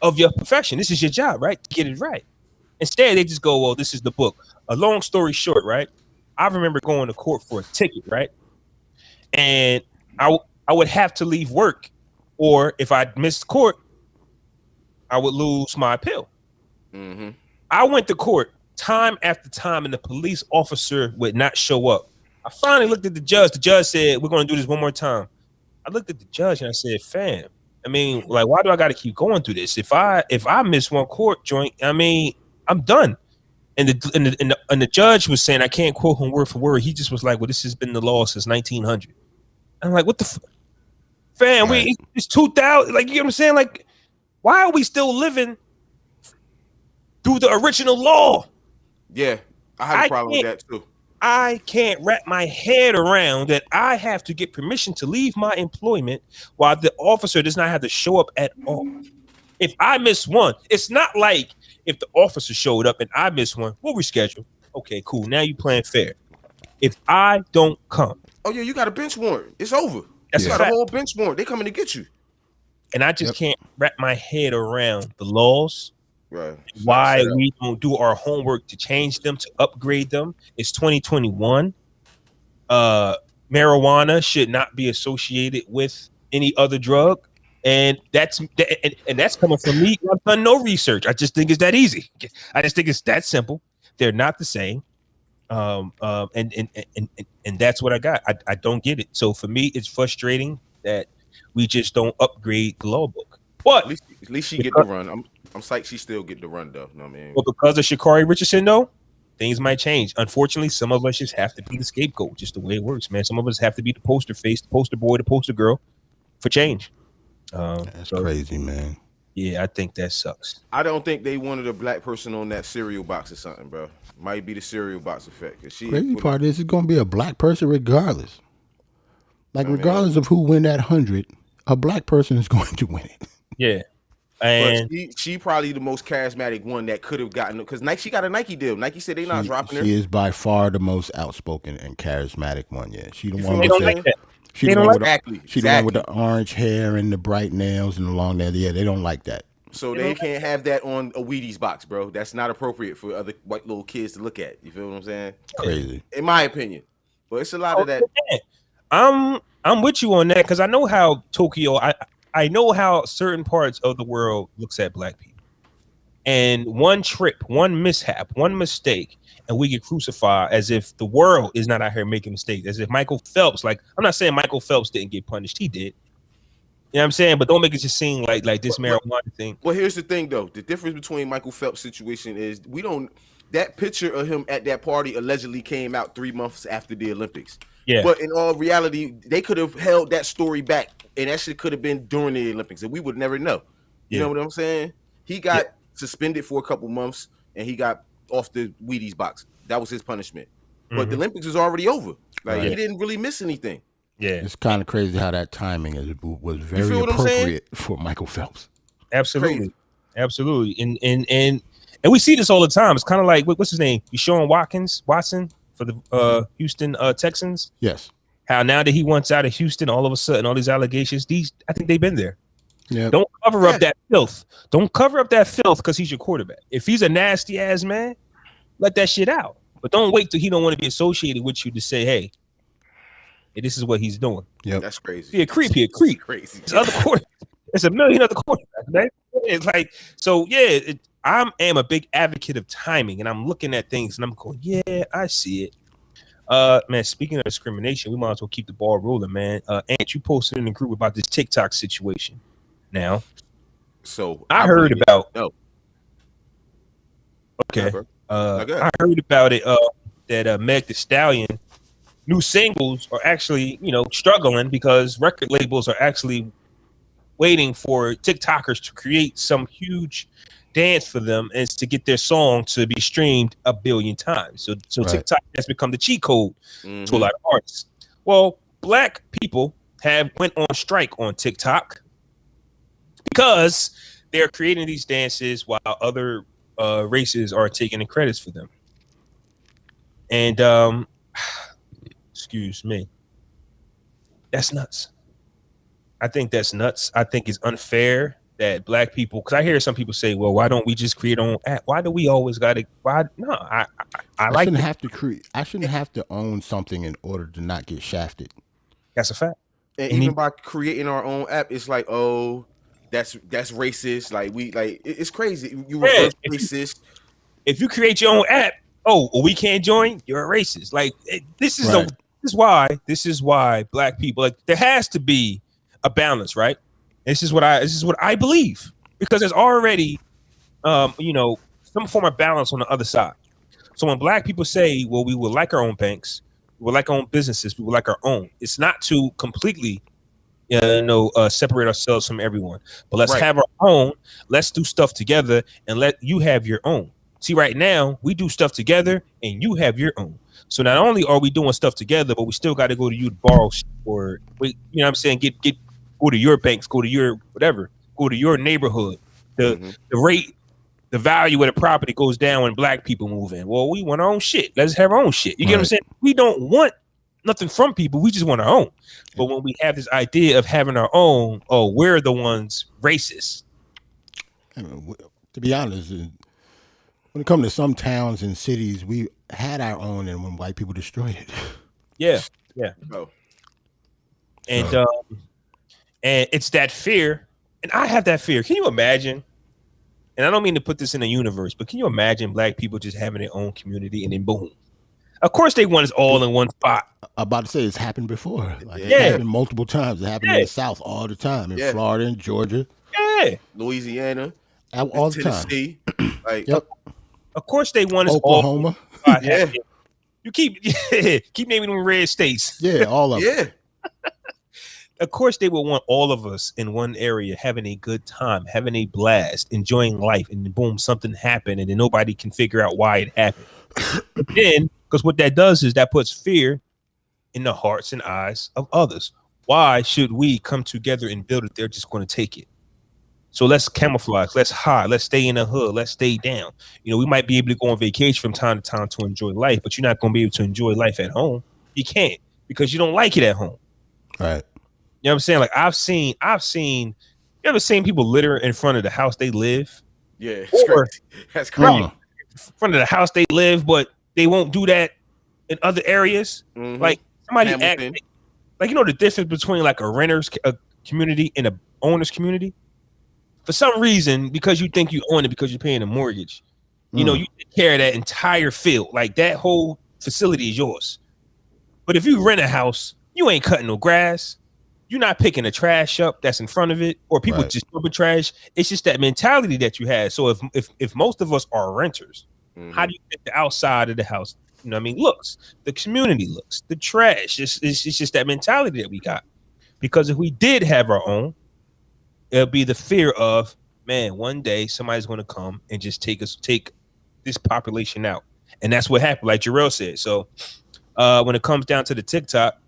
of your profession. This is your job, right? Get it right. Instead, they just go, well, this is the book. A long story short, right? I remember going to court for a ticket, right? And I would have to leave work or if I missed court, I would lose my appeal. Mm-hmm. I went to court time after time, and the police officer would not show up. I finally looked at the judge. The judge said, "We're going to do this one more time." I looked at the judge and I said, "Fam, I mean, like, why do I got to keep going through this? If I miss one court joint, I mean, I'm done." And the judge was saying, I can't quote him word for word. He just was like, "Well, this has been the law since 1900." I'm like, "What the fam? Right. It's 2000. Like, you know what I'm saying? Like, why are we still living through the original law?" Yeah, I have a problem with that too. I can't wrap my head around that I have to get permission to leave my employment while the officer does not have to show up at all. If I miss one, it's not like if the officer showed up and I miss one, we'll reschedule. Okay, cool. Now you playing fair. If I don't come. Oh, yeah, you got a bench warrant. It's over. That's you got a whole bench warrant. They coming to get you. And I just can't wrap my head around the laws. Right. Why we don't do our homework to change them, to upgrade them. It's 2021. Marijuana should not be associated with any other drug. And that's coming from me. I've done no research. I just think it's that easy. I just think it's that simple. They're not the same. And that's what I got. I don't get it. So for me, it's frustrating that we just don't upgrade the law book. But at least she get the run. I'm psyched she still get the run though. You know what I mean? But because of ShaCarriRichardson though, things might change. Unfortunately, some of us just have to be the scapegoat, just the way it works, man. Some of us have to be the poster face, the poster boy, the poster girl for change. That's crazy, man. Yeah, I think that sucks. I don't think they wanted a black person on that cereal box or something, bro. Might be the cereal box effect. Crazy part is it's going to be a black person regardless. Like, regardless of who win that 100, a black person is going to win it. Yeah. And she probably the most charismatic one that could have gotten, because Nike, she got a Nike deal. Nike said they not dropping her. She is by far the most outspoken and charismatic one. Yeah, she the one. They don't like that. She the one with the orange hair and the bright nails and the long nails. Yeah, they don't like that. So they can't have that on a Wheaties box, bro. That's not appropriate for other white little kids to look at. You feel what I'm saying? Crazy, in my opinion. But it's a lot of that. I'm with you on that because I know how Tokyo. I know how certain parts of the world looks at black people, and one trip, one mishap, one mistake, and we get crucified as if the world is not out here making mistakes. As if Michael Phelps, like, I'm not saying Michael Phelps didn't get punished, he did. You know what I'm saying? But don't make it just seem like this marijuana thing. Well, here's the thing though. The difference between Michael Phelps' situation is that picture of him at that party allegedly came out 3 months after the Olympics. Yeah. But in all reality, they could have held that story back, and that shit could have been during the Olympics, and we would never know. You know what I'm saying? He got suspended for a couple months, and he got off the Wheaties box. That was his punishment. But the Olympics was already over. Like, he didn't really miss anything. Yeah. It's kind of crazy how that timing was very appropriate for Michael Phelps. Absolutely. Crazy. Absolutely. And we see this all the time. It's kind of like, what's his name? Deshaun Watson for the Houston Texans. Yes. How now that he wants out of Houston, all of a sudden, all these allegations, I think they've been there. Yeah. Don't cover up that filth. Don't cover up that filth because he's your quarterback. If he's a nasty ass man, let that shit out. But don't wait till he don't want to be associated with you to say, hey, this is what he's doing. Yeah, that's crazy. He a creep. Crazy. It's a million other quarterbacks, man. It's like, so yeah, I am a big advocate of timing, and I'm looking at things and I'm going, yeah, I see it. Man, speaking of discrimination, we might as well keep the ball rolling, man. Ant, you posted in the group about this TikTok situation. Now, so I heard about. No. Okay. I heard about it. That Meg Thee Stallion new singles are actually, struggling because record labels are actually waiting for TikTokers to create some huge dance for them and to get their song to be streamed 1 billion times. So right. TikTok has become the cheat code to a lot of artists. Well, black people went on strike on TikTok because they're creating these dances while other races are taking the credits for them. And excuse me, that's nuts. I think that's nuts. I think it's unfair that black people, because I hear some people say, well, why don't we just create our own app? Why do we always got to? Why? No, I like I shouldn't have to own something in order to not get shafted. That's a fact. And even by creating our own app, it's like, oh, that's racist. Like it's crazy. You reverse racist. If you create your own app, we can't join. You're a racist. Like this is why black people, like, there has to be a balance, right? This is what I believe, because there's already some form of balance on the other side. So when black people say, well, we would like our own banks, we would like our own businesses, we would like our own, it's not to completely separate ourselves from everyone, but let's have our own. Let's do stuff together and let you have your own. See, right now we do stuff together and you have your own. So not only are we doing stuff together, but we still got to go to you to borrow or you know what I'm saying, go to your banks, go to your whatever, go to your neighborhood. The rate, the value of the property goes down when black people move in. Well, we want our own shit. Let's have our own shit. You get what I'm saying? We don't want nothing from people. We just want our own. But when we have this idea of having our own, we're the ones racist. I mean, to be honest, when it comes to some towns and cities, we had our own, and when white people destroyed it. Yeah. Oh. And it's that fear, and I have that fear. Can you imagine? And I don't mean to put this in the universe, but can you imagine black people just having their own community and then boom? Of course, they want us all in one spot. I'm about to say it's happened before. Like, it happened multiple times. It happened in the South all the time, in Florida and Georgia, Louisiana, all the Tennessee. Time. Of course, they want us Oklahoma. All. You keep naming them red states. Yeah, all of them. Yeah. Of course, they will want all of us in one area having a good time, having a blast, enjoying life, and then boom, something happened, and then nobody can figure out why it happened. But then, because what that does is that puts fear in the hearts and eyes of others. Why should we come together and build it? They're just going to take it. So let's camouflage, let's hide, let's stay in the hood, let's stay down. We might be able to go on vacation from time to time to enjoy life, but you're not going to be able to enjoy life at home. You can't, because you don't like it at home. Right. You know what I'm saying? Like I've seen, you ever seen people litter in front of the house they live? Yeah. That's crazy. In front of the house they live, but they won't do that in other areas. Mm-hmm. Like somebody act, like, the difference between like a renter's community and a owner's community. For some reason, because you think you own it because you're paying a mortgage, you take care of that entire field. Like that whole facility is yours. But if you rent a house, you ain't cutting no grass. You're not picking the trash up that's in front of it, or people just dumping trash. It's just that mentality that you had. So if most of us are renters, how do you think the outside of the house, looks? The community looks, the trash. It's just that mentality that we got. Because if we did have our own, it'll be the fear of, man, one day somebody's going to come and just take this population out. And that's what happened, like Jerrell said. So when it comes down to the TikTok,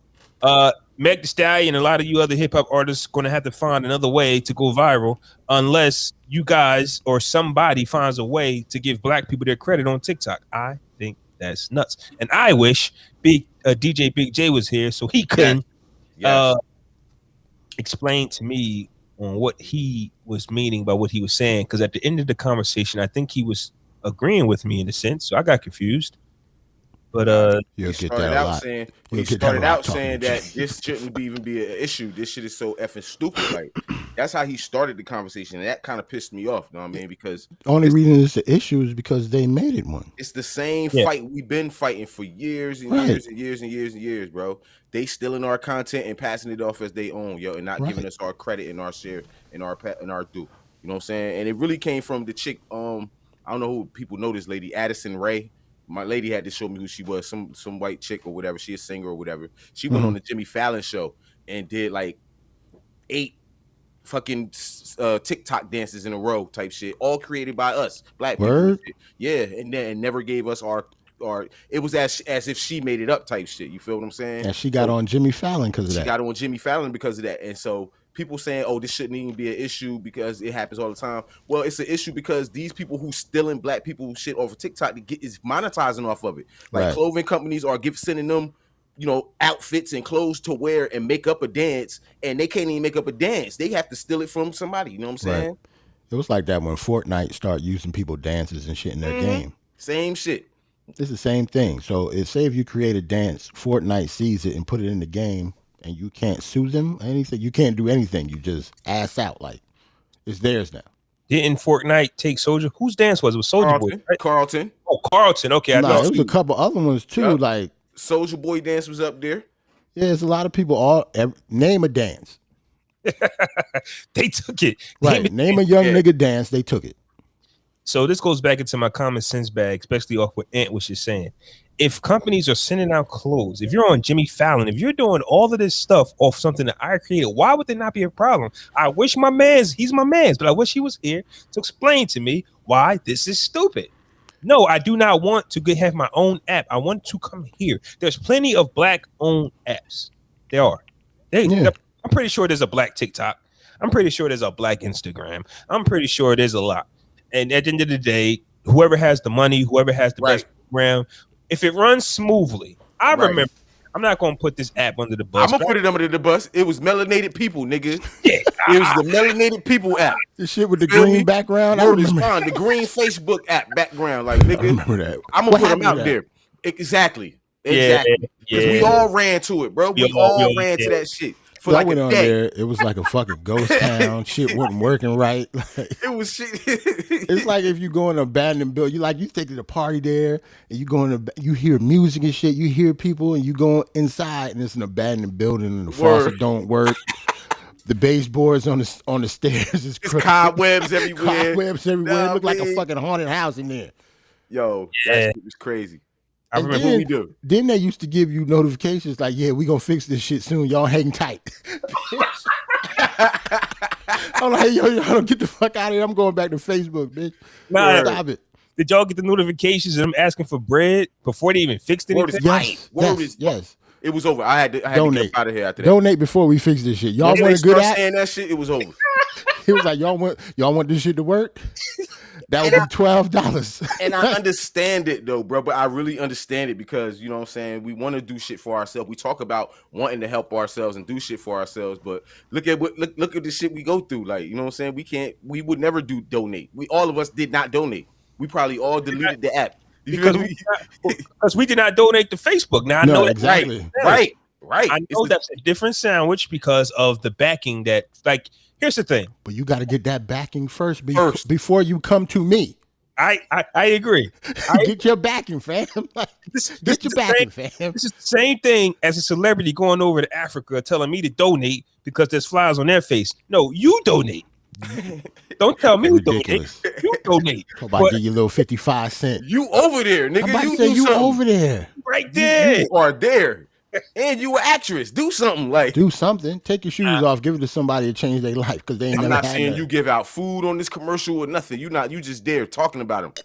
Meg Thee Stallion and a lot of you other hip hop artists going to have to find another way to go viral, unless you guys or somebody finds a way to give black people their credit on TikTok. I think that's nuts. And I wish DJ Big J was here so he can explain to me on what he was meaning by what he was saying. Because at the end of the conversation, I think he was agreeing with me in a sense. So I got confused. But he started out saying that this shouldn't even be an issue. This shit is so effing stupid. Like that's how he started the conversation, and that kind of pissed me off. You know what I mean? Because the only reason it's an issue is because they made it one. It's the same fight we've been fighting for years and years and years and years and years, bro. They stealing our content and passing it off as they own, and not giving us our credit and our share and our due. You know what I'm saying? And it really came from the chick. I don't know who people know this lady, Addison Rae. My lady had to show me who she was, some white chick or whatever. She a singer or whatever. She went on the Jimmy Fallon show and did like 8 fucking TikTok dances in a row type shit, all created by us, black people. Yeah, and then never gave us our. It was as if she made it up type shit. You feel what I'm saying? And she got on Jimmy Fallon because of that. She got on Jimmy Fallon because of that. And so people saying, oh, this shouldn't even be an issue because it happens all the time. Well, it's an issue because these people who stealing black people shit off of TikTok is monetizing off of it. Like clothing companies are sending them, outfits and clothes to wear and make up a dance, and they can't even make up a dance. They have to steal it from somebody. You know what I'm saying? Right. It was like that when Fortnite started using people dances and shit in their game. Same shit. It's the same thing. So say if you create a dance, Fortnite sees it and put it in the game, and you can't sue them or anything. You can't do anything. You just ass out like it's theirs now. Didn't Fortnite take Soldier? Whose dance was it? It was Soldier Boy, right? Carlton. Oh, Carlton. Okay, No, it was a couple other ones too. Yep. Like Soldier Boy dance was up there. yeah, there's a lot of people. Name a dance. They took it. Right. Name a young nigga dance. They took it. So this goes back into my common sense bag, especially off what Ant was just saying. If companies are sending out clothes, if you're on Jimmy Fallon, if you're doing all of this stuff off something that I created, why would there not be a problem? I wish he's my man's, but I wish he was here to explain to me why this is stupid. No, I do not want to have my own app. I want to come here. There's plenty of black-owned apps. There are. I'm pretty sure there's a black TikTok. I'm pretty sure there's a black Instagram. I'm pretty sure there's a lot. And at the end of the day, whoever has the money, whoever has the best program, if it runs smoothly, I remember. I'm not going to put this app under the bus. I'm going to put it under the bus. It was Melanated People, nigga. Yeah. It was the Melanated People app. The shit with the green background. I remember the green Facebook app background. Like, nigga, I remember that. I'm going to put them out there. Exactly. Because we all ran to it, bro. We all ran to that shit. For like went a on day. there, it was like a fucking ghost town. Shit wasn't working right. It was shit. It's like if you go in an abandoned building, you take to the party there, and you hear music and shit. You hear people, and you go inside, and it's an abandoned building, and the faucet don't work. The baseboards on the stairs is crooked. Cobwebs everywhere. Cobwebs everywhere. It looked like a fucking haunted house in there. Yo, that shit was crazy. I remember what we do. Then they used to give you notifications like, yeah, we gonna fix this shit soon. Y'all hang tight. I'm like, yo, don't get the fuck out of here. I'm going back to Facebook, bitch. Nah, stop it. Did y'all get the notifications of them asking for bread before they even fixed anything? Yes. It was over. I had to get out of here after that. Donate before we fix this shit. Y'all want a good app? Saying that shit, it was over. He was like, y'all want this shit to work? That would be $12. And I understand it though, bro. But I really understand it because you know what I'm saying. We want to do shit for ourselves. We talk about wanting to help ourselves and do shit for ourselves. But look at the shit we go through. Like you know what I'm saying. We would never donate. All of us did not donate. We probably all deleted the app because we did not donate to Facebook. Now I know exactly. Right. I know that's a different sandwich because of the backing that like. Here's the thing. But you got to get that backing first before you come to me. I agree. Get your backing, fam. Get your backing, fam. This is the same thing as a celebrity going over to Africa telling me to donate because there's flies on their face. No, you donate. Don't tell me to donate. You donate. How about give you a little 55 cents? You over there, nigga. I'm about to say you over there. Right there. You are there. And you an actress. Do something like. Do something. Take your shoes off. Give it to somebody to change their life because they ain't I'm never not had saying that. You give out food on this commercial or nothing. You just there talking about them.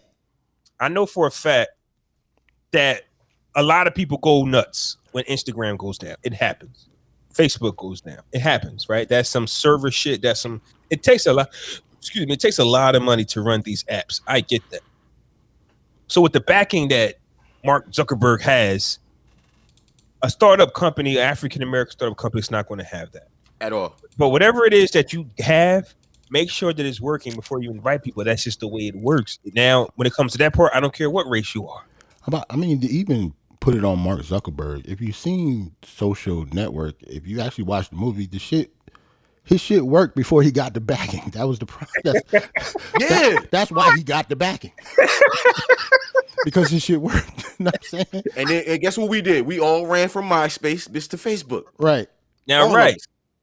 I know for a fact that a lot of people go nuts when Instagram goes down. It happens. Facebook goes down. It happens, right? That's some server shit. It takes a lot. Excuse me. It takes a lot of money to run these apps. I get that. So with the backing that Mark Zuckerberg has, a startup company, African-American startup company, is not going to have that at all. But whatever it is that you have, make sure that it's working before you invite people. That's just the way it works. Now, when it comes to that part, I don't care what race you are. To even put it on Mark Zuckerberg. If you've seen Social Network, if you actually watched the movie, his shit worked before he got the backing. That was the problem. That's why he got the backing. Because his shit worked. You know what I'm saying? And guess what we did? We all ran from MySpace bitch to Facebook. Right. Now,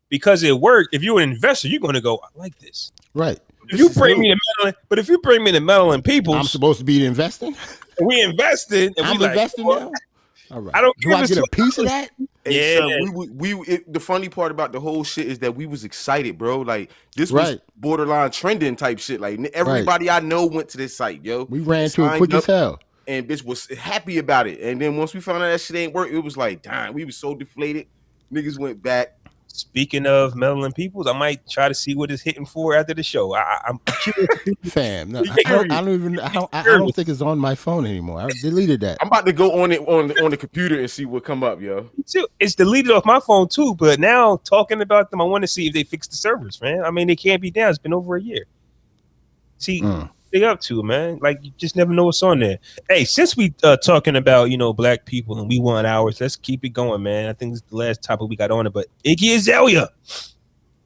because it worked, if you're an investor, you're going to go, I like this. Right. If you bring me the Maryland people, I'm supposed to be investing. We invested. And I'm investing now. All right. I don't. Do I get a piece of that? Yeah. The funny part about the whole shit is that we was excited, bro. Like this was borderline trending type shit. Like everybody I know went to this site, yo. We ran to it quick as hell. And bitch was happy about it. And then once we found out that shit ain't work, it was like, damn, we was so deflated. Niggas went back. Speaking of Maryland peoples, I might try to see what it's hitting for after the show. I'm curious. Fam, no, I don't think it's on my phone anymore. I deleted that. I'm about to go on it on the computer and see what come up, yo. It's deleted off my phone too, but now talking about them, I want to see if they fix the servers, man. I mean, they can't be down. It's been over a year. See, they up to, man. Like you just never know what's on there. Hey, since we talking about black people and we want ours, let's keep it going, man. I think this is the last topic we got on it, but IggyAzalea,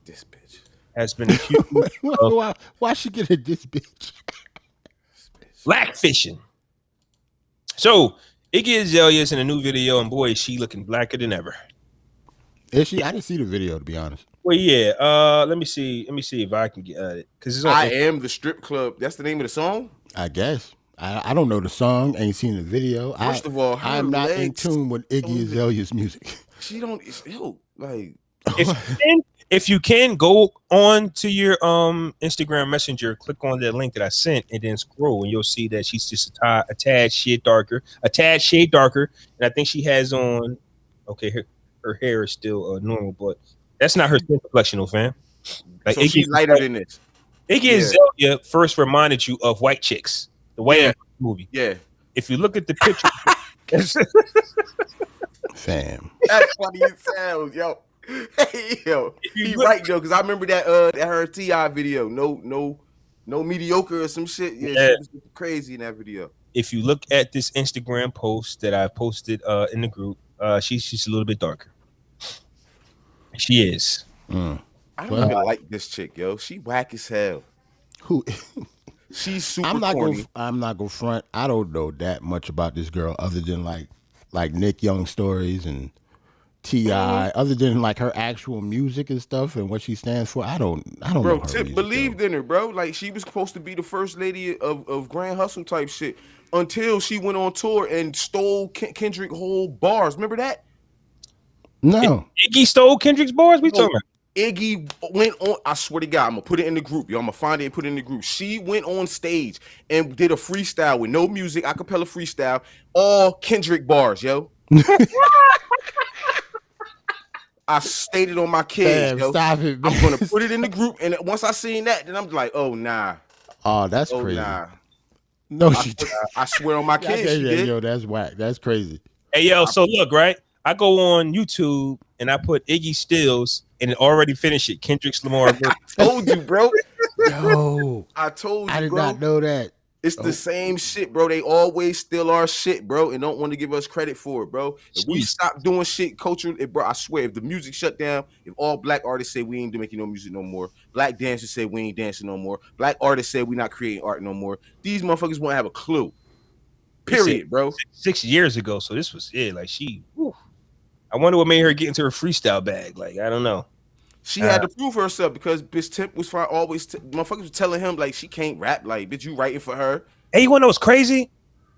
This bitch has been accused why she get at this bitch? black fishing. So IggyAzalea is in a new video, and boy, is she looking blacker than ever. Is she? I didn't see the video, to be honest. Well, yeah. Let me see if I can get it because I am the strip club. That's the name of the song. I guess. I don't know the song. Ain't seen the video. First of all, I'm not in tune with IggyAzalea's music. She don't. Like if you can go on to your Instagram Messenger, click on that link that I sent, and then scroll, and you'll see that she's just a tad shade darker, and I think she has on. Okay, her hair is still normal, but that's not her skin complexion, fam. Like so she's lighter than this. IggyAzalea first reminded you of White Chicks, the White movie. Yeah. If you look at the picture, Fam, that's funny as hell, yo. Hey, yo, he right though, because I remember that her T.I. video. No mediocre or some shit. Yeah, she was crazy in that video. If you look at this Instagram post that I posted in the group, she's a little bit darker. She is. I don't even like this chick, yo. She whack as hell. Who? She's super corny. I'm not gonna front. I don't know that much about this girl other than like Nick Young stories and T.I. Other than like her actual music and stuff and what she stands for. I don't know. Bro, her Tip music, believed in her, bro. Like she was supposed to be the first lady of Grand Hustle type shit until she went on tour and stole Kendrick whole bars. Remember that? No. Iggy stole Kendrick's bars? We talking about? Iggy went on, I swear to God, I'm gonna put it in the group, yo. I'm gonna find it and put it in the group. She went on stage and did a freestyle with no music, acapella freestyle, all Kendrick bars, yo. I stated on my kids, yo. Stop it, man. I'm gonna put it in the group, and once I seen that, then I'm like, oh nah. Oh, that's crazy. Nah. No, I swear on my kids, yo, that's whack. That's crazy. Hey, yo, so look, right? I go on YouTube and I put Iggy Stills and it already finished it. Kendrick Lamar. I told you, bro. Yo, I told you, I did bro. not know that. It's the same shit, bro. They always steal our shit, bro, and don't want to give us credit for it, bro. If we stop doing shit culture, bro, I swear, if the music shut down, if all black artists say we ain't making no music no more, black dancers say we ain't dancing no more, black artists say we not creating art no more, these motherfuckers won't have a clue. Period, bro. 6 years ago, so this was like she. Whew. I wonder what made her get into her freestyle bag. Like I don't know. She had to prove herself because bitch Tip was always motherfuckers was telling him like she can't rap. Like bitch, you writing for her? Hey, you wanna know what's crazy?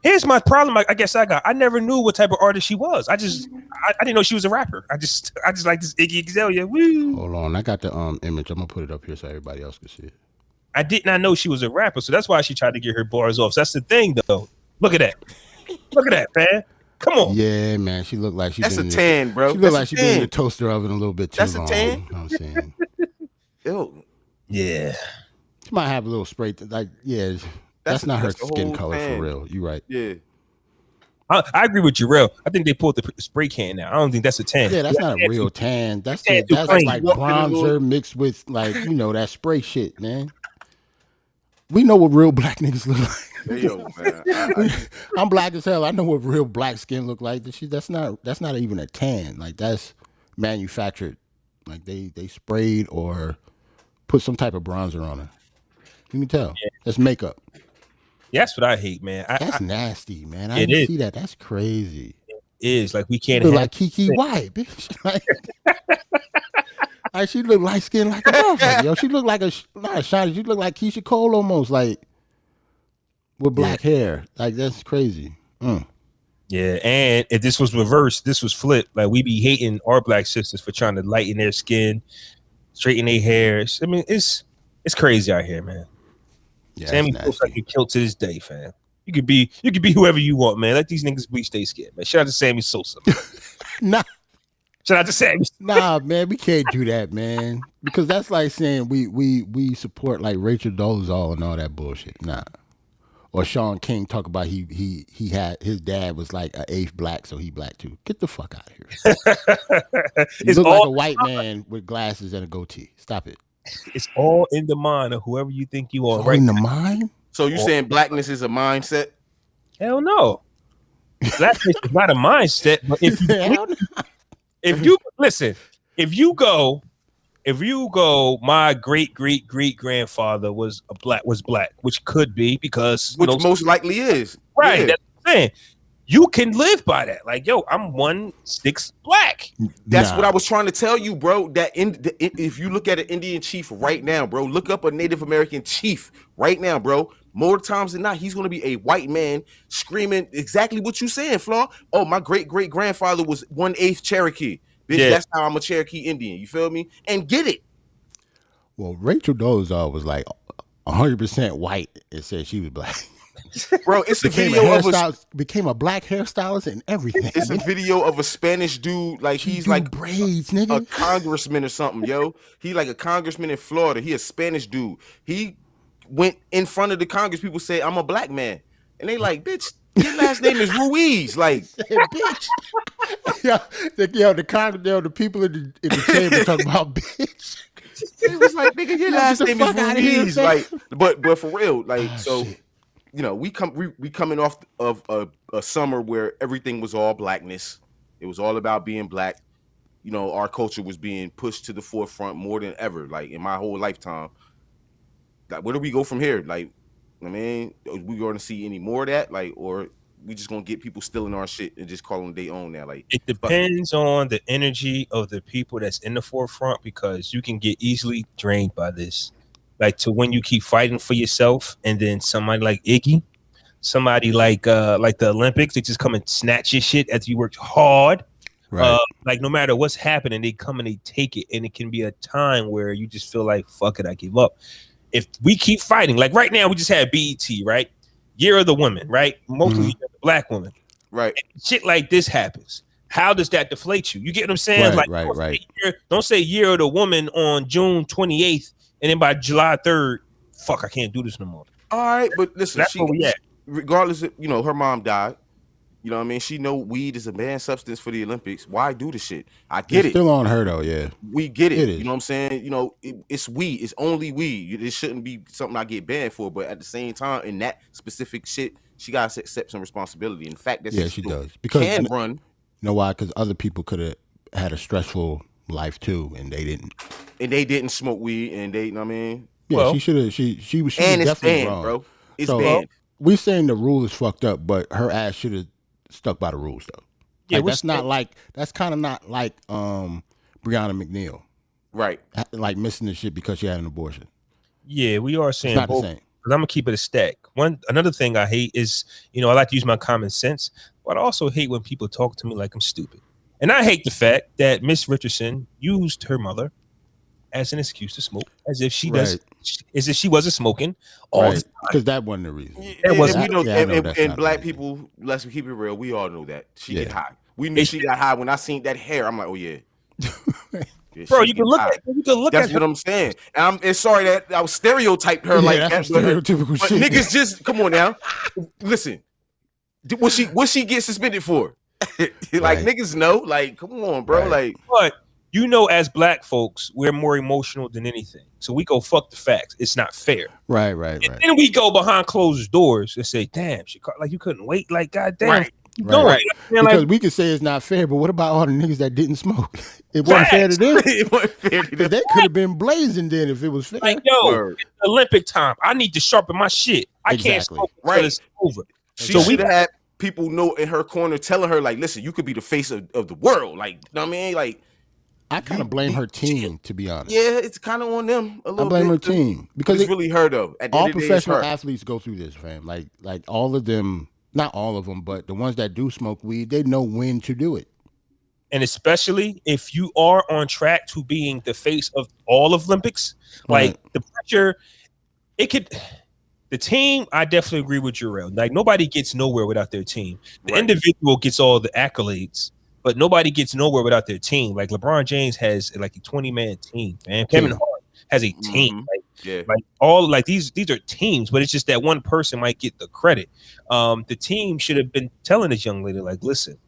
Here's my problem. I guess I never knew what type of artist she was. I didn't know she was a rapper. I just like this IggyAzalea. Woo. Hold on, I got the image. I'm gonna put it up here so everybody else can see it. I did not know she was a rapper, so that's why she tried to get her bars off. So that's the thing, though. Look at that. Look at that, man. Come on. Yeah, man. She looked like That's a 10, bro. She looked like she been in the toaster oven a little bit too long. That's a 10. You know what I'm saying? Ew. Yeah. She might have a little spray. That's not her skin color for real. You right. Yeah. I agree with Jerrell. I think they pulled the spray can now. I don't think that's a 10. Yeah, that's not a real tan. That's like bronzer mixed with that spray shit, man. We know what real black niggas look like. Hey, yo, man. I'm black as hell. I know what real black skin look like. That's not even a tan. Like that's manufactured. Like they sprayed or put some type of bronzer on her. You can tell. Yeah. That's makeup. That's what I hate, man. That's nasty, man. I didn't see that. That's crazy. It is like we can't look like Kiki White, bitch. Like she looked light skinned like a motherfucker, yo. She looked like not a shiny. She looked like Keisha Cole almost, like with black hair. Like that's crazy. Yeah, and if this was reversed, this was flipped. Like we be hating our black sisters for trying to lighten their skin, straighten their hairs. I mean, it's crazy out here, man. Yeah, Sammy looks like a killed to this day, fam. You could be whoever you want, man. Let these niggas bleach their skin, man. Shout out to Sammy Sosa. Nah. Shout out to Sammy. Nah, man, we can't do that, man. Because that's like saying we support like Rachel Dolezal and all that bullshit. Nah. Or Sean King talk about he had his dad was like an eighth black, so he black too. Get the fuck out of here. You look like a white man with glasses and a goatee. Stop it. It's all in the mind of whoever you think you are. Right in the mind? So you saying blackness is a mindset? Hell no. Blackness is not a mindset, but if you listen, if you go, my great grandfather was black, which could be because which most likely is right. Yeah. That's what I'm saying. You can live by that. Like, yo, I'm 1/6 black. That's what I was trying to tell you, bro. That if you look at an Indian chief right now, bro, look up a Native American chief right now, bro. More times than not, he's going to be a white man screaming exactly what you saying, Flaw. Oh, my great grandfather was 1/8 Cherokee. Bitch, that's how I'm a Cherokee Indian. You feel me? And get it. Well, Rachel Dolezal was like 100% white and said she was black. Bro, it's a video of became a black hairstylist and everything. It's a video of a Spanish dude, like he's like braids, nigga. A congressman or something, yo. He like a congressman in Florida. He a Spanish dude. He went in front of the Congress. People say, I'm a black man. And they like, bitch, your last name is Ruiz. Like, bitch. The people in the chamber talking about bitch. He was like, nigga, your last name is Ruiz. Like, but for real, like, shit. You know, we coming off of a summer where everything was all blackness. It was all about being black. You know, our culture was being pushed to the forefront more than ever. Like in my whole lifetime. Like, where do we go from here? Like, I mean, are we going to see any more of that? Like, or we just gonna get people stealing our shit and just calling they own now? Like, it depends on the energy of the people that's in the forefront, because you can get easily drained by this. Like, to when you keep fighting for yourself, and then somebody like Iggy, somebody like the Olympics, they just come and snatch your shit as you worked hard. Right. Like, no matter what's happening, they come and they take it, and it can be a time where you just feel like, fuck it, I give up. If we keep fighting, like right now, we just had BET, right? Year of the Women, right? Mostly black women, right? And shit like this happens. How does that deflate you? You get what I'm saying? Right. Don't say Year of the Woman on June 28th, and then by July 3rd, fuck, I can't do this no more. All right, but listen, that's where we at. Regardless of, you know, her mom died. You know what I mean? She know weed is a banned substance for the Olympics. Why do the shit? I get it. Still on her though, yeah. We get it. You know what I'm saying? You know, it's weed. It's only weed. It shouldn't be something I get banned for. But at the same time, in that specific shit, she gotta accept some responsibility. In fact, that she does. Because can run. You know why? Because other people could have had a stressful life too, and they didn't. And they didn't smoke weed, and they, you know what I mean? Yeah, well, she should have. She was and it's definitely banned, wrong, bro. It's banned. We saying the rule is fucked up, but her ass should have stuck by the rules though. Yeah, like, that's kind of not like Breonna McNeil, right? Like missing the shit because she had an abortion. Yeah, we are saying it's not the same. Because I'm gonna keep it a stack. Another thing I hate is, you know, I like to use my common sense, but I also hate when people talk to me like I'm stupid. And I hate the fact that Miss Richardson used her mother as an excuse to smoke, as if she wasn't smoking all the time. Because that wasn't the reason. And black people, let's keep it real, we all know that she get high. We knew she got high. When I seen that hair, I'm like, oh yeah. Bro, you can look at that's what I'm saying. And I'm sorry that I was stereotyped her like that. Stereotypical but shit. Niggas just come on now. Listen, what she get suspended for? Like niggas know. Like, come on, bro. Like, but you know, as black folks, we're more emotional than anything. So we go, fuck the facts. It's not fair. Right. And then we go behind closed doors and say, damn, like you couldn't wait. Like, goddamn. Right. Because we could say it's not fair, but what about all the niggas that didn't smoke? It wasn't fair to them. It wasn't fair to them. They could have been blazing then if it was fair. Like, yo, it's Olympic time. I need to sharpen my shit. I can't smoke until it's over. She should have had people know in her corner telling her, like, listen, you could be the face of the world. Like, you know what I mean? Like, I kind of blame her team, to be honest. Yeah, it's kind of on them a little bit. I blame her team. Because it's really her, though. All professional athletes go through this, fam. Like all of them, not all of them, but the ones that do smoke weed, they know when to do it. And especially if you are on track to being the face of all of Olympics, like the pressure, the team, I definitely agree with Jerrell. Like, nobody gets nowhere without their team. The individual gets all the accolades, but nobody gets nowhere without their team. Like, LeBron James has like a 20-man team, man. Kevin Hart has a team. These are teams, but it's just that one person might get the credit. The team should have been telling this young lady, like, listen,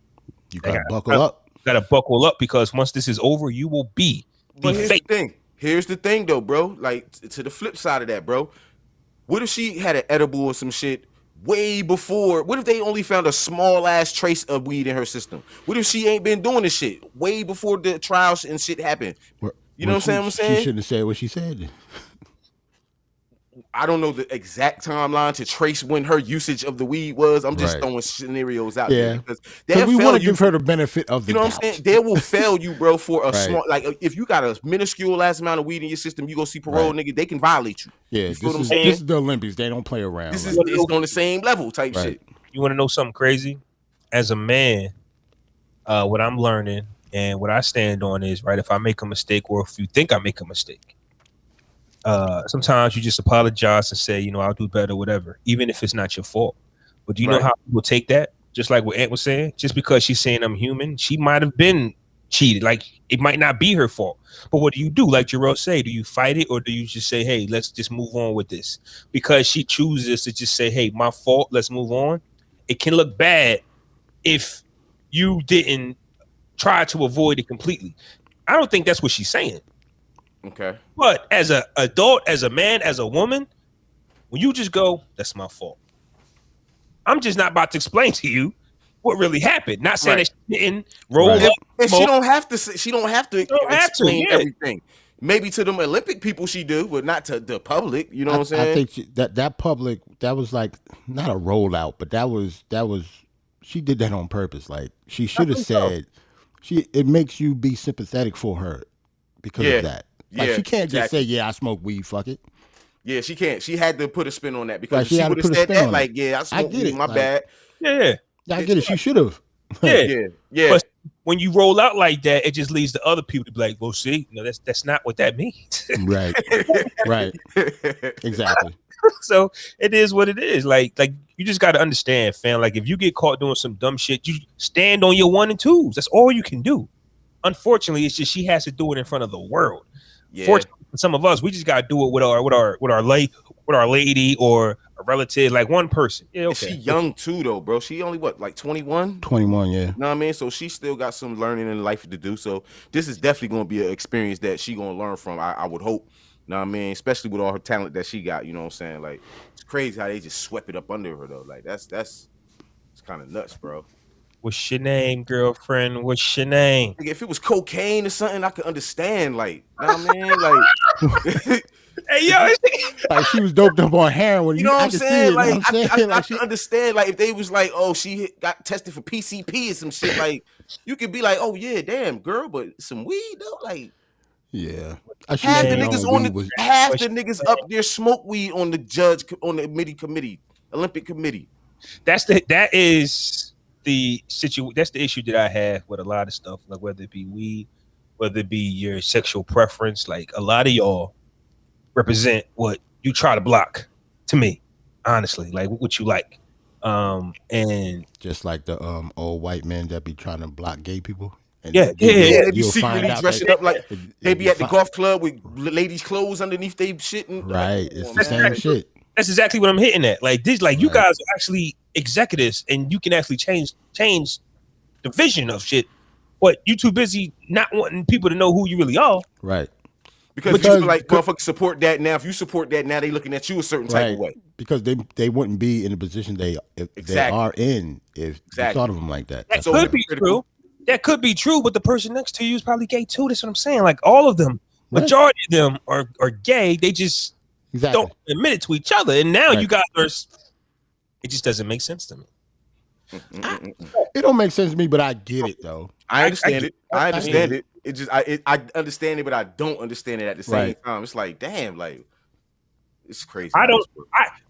you gotta buckle up. Got to buckle up, because once this is over, you will be. But here's the thing. Here's the thing, though, bro. Like, to the flip side of that, bro. What if she had an edible or some shit way before? What if they only found a small ass trace of weed in her system? What if she ain't been doing this shit way before the trials and shit happened? You know what I'm saying? She shouldn't have said what she said. I don't know the exact timeline to trace when her usage of the weed was. I'm just Right. throwing scenarios out there because we want to give her the benefit of the doubt. You know what I'm saying? They will fail you, bro, for a Right. small, like if you got a minuscule ass amount of weed in your system, you go see parole, nigga, they can violate you. Yeah, You feel what I'm saying? This is the Olympics. They don't play around. This is it's on the same level type Right. shit. You want to know something crazy? As a man, what I'm learning and what I stand on is, right, if I make a mistake or if you think I make a mistake, sometimes you just apologize and say, you know, I'll do better, whatever, even if it's not your fault. But do you know how people take that? Just like what Ant was saying, just because she's saying I'm human, she might have been cheated. Like, it might not be her fault. But what do? Like Jerrell say, do you fight it or do you just say, hey, let's just move on with this? Because she chooses to just say, hey, my fault, let's move on. It can look bad if you didn't try to avoid it completely. I don't think that's what she's saying. Okay. But as an adult, as a man, as a woman, when you just go, that's my fault. I'm just not about to explain to you what really happened. Not saying that she didn't roll up. And she don't have to explain everything. Maybe to them Olympic people she do, but not to the public. You know what I'm saying? I think that public, that was like not a rollout, but that was she did that on purpose. Like, she should have said, it makes you be sympathetic for her because of that. Like, she can't just say, yeah, I smoke weed, fuck it. Yeah, she can't. She had to put a spin on that because she she would have said that, like, yeah, I smoke weed, my bad. Yeah. I get it. She should have. Yeah. But when you roll out like that, it just leads to other people to be like, well, see, no, that's not what that means. Right. Exactly. So it is what it is. Like you just got to understand, fam. Like, if you get caught doing some dumb shit, you stand on your 1 and 2s. That's all you can do. Unfortunately, it's just she has to do it in front of the world. Yeah. Fortunately, for some of us, we just gotta do it with our lady or a relative, like one person. Yeah, okay. She young too, though, bro. She only like 21? 21, yeah. You know what I mean? So she still got some learning in life to do. So this is definitely gonna be an experience that she gonna learn from. I would hope. You know what I mean? Especially with all her talent that she got. You know what I'm saying? Like, it's crazy how they just swept it up under her though. Like, it's kind of nuts, bro. What's your name, girlfriend? What's your name? Like, if it was cocaine or something, I could understand. Like, you know what I mean? Like, hey, yo, like, she was doped up on heroin. You know what I'm saying? Like, I she understand. Like, if they was like, oh, she got tested for PCP or some shit, like, you could be like, oh yeah, damn, girl, but some weed though, like, yeah. Half the niggas up there smoke weed on the Olympic committee. That's the issue that I have with a lot of stuff, like whether it be weed, whether it be your sexual preference. Like, a lot of y'all represent what you try to block, to me, honestly, like what you like. And just like the old white men that be trying to block gay people. And they be secretly dressing up like they be at the golf club with ladies' clothes underneath they shit. Right, it's the same shit. That's exactly what I'm hitting at. Like this, like you guys are actually executives, and you can actually change the vision of shit. But you too busy not wanting people to know who you really are. Right. Because you feel like motherfuckers support that now. If you support that now, they looking at you a certain type of way. Because they wouldn't be in the position they are in if you thought of them like that. That could be true. That could be true, but the person next to you is probably gay too. That's what I'm saying. Like, all of them, majority of them are gay. They just don't admit it to each other. And now you guys are. It just doesn't make sense to me. It don't make sense to me, but I get it though. I understand it. I understand it. It just I understand it, but I don't understand it at the same time. It's like, damn, like, it's crazy.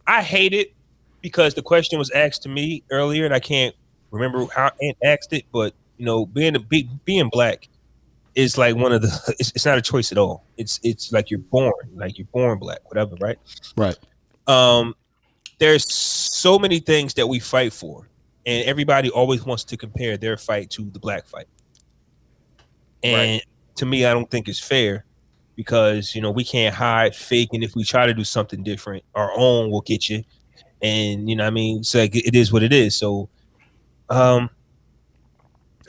I hate it because the question was asked to me earlier, and I can't remember how Ant asked it, but you know, being black is like one of the. It's not a choice at all. It's like you're born black, whatever, right? Right. There's so many things that we fight for, and everybody always wants to compare their fight to the black fight. And to me, I don't think it's fair because, you know, we can't hide, fake, and if we try to do something different, our own will get you. And, you know what I mean? So like, it is what it is. So it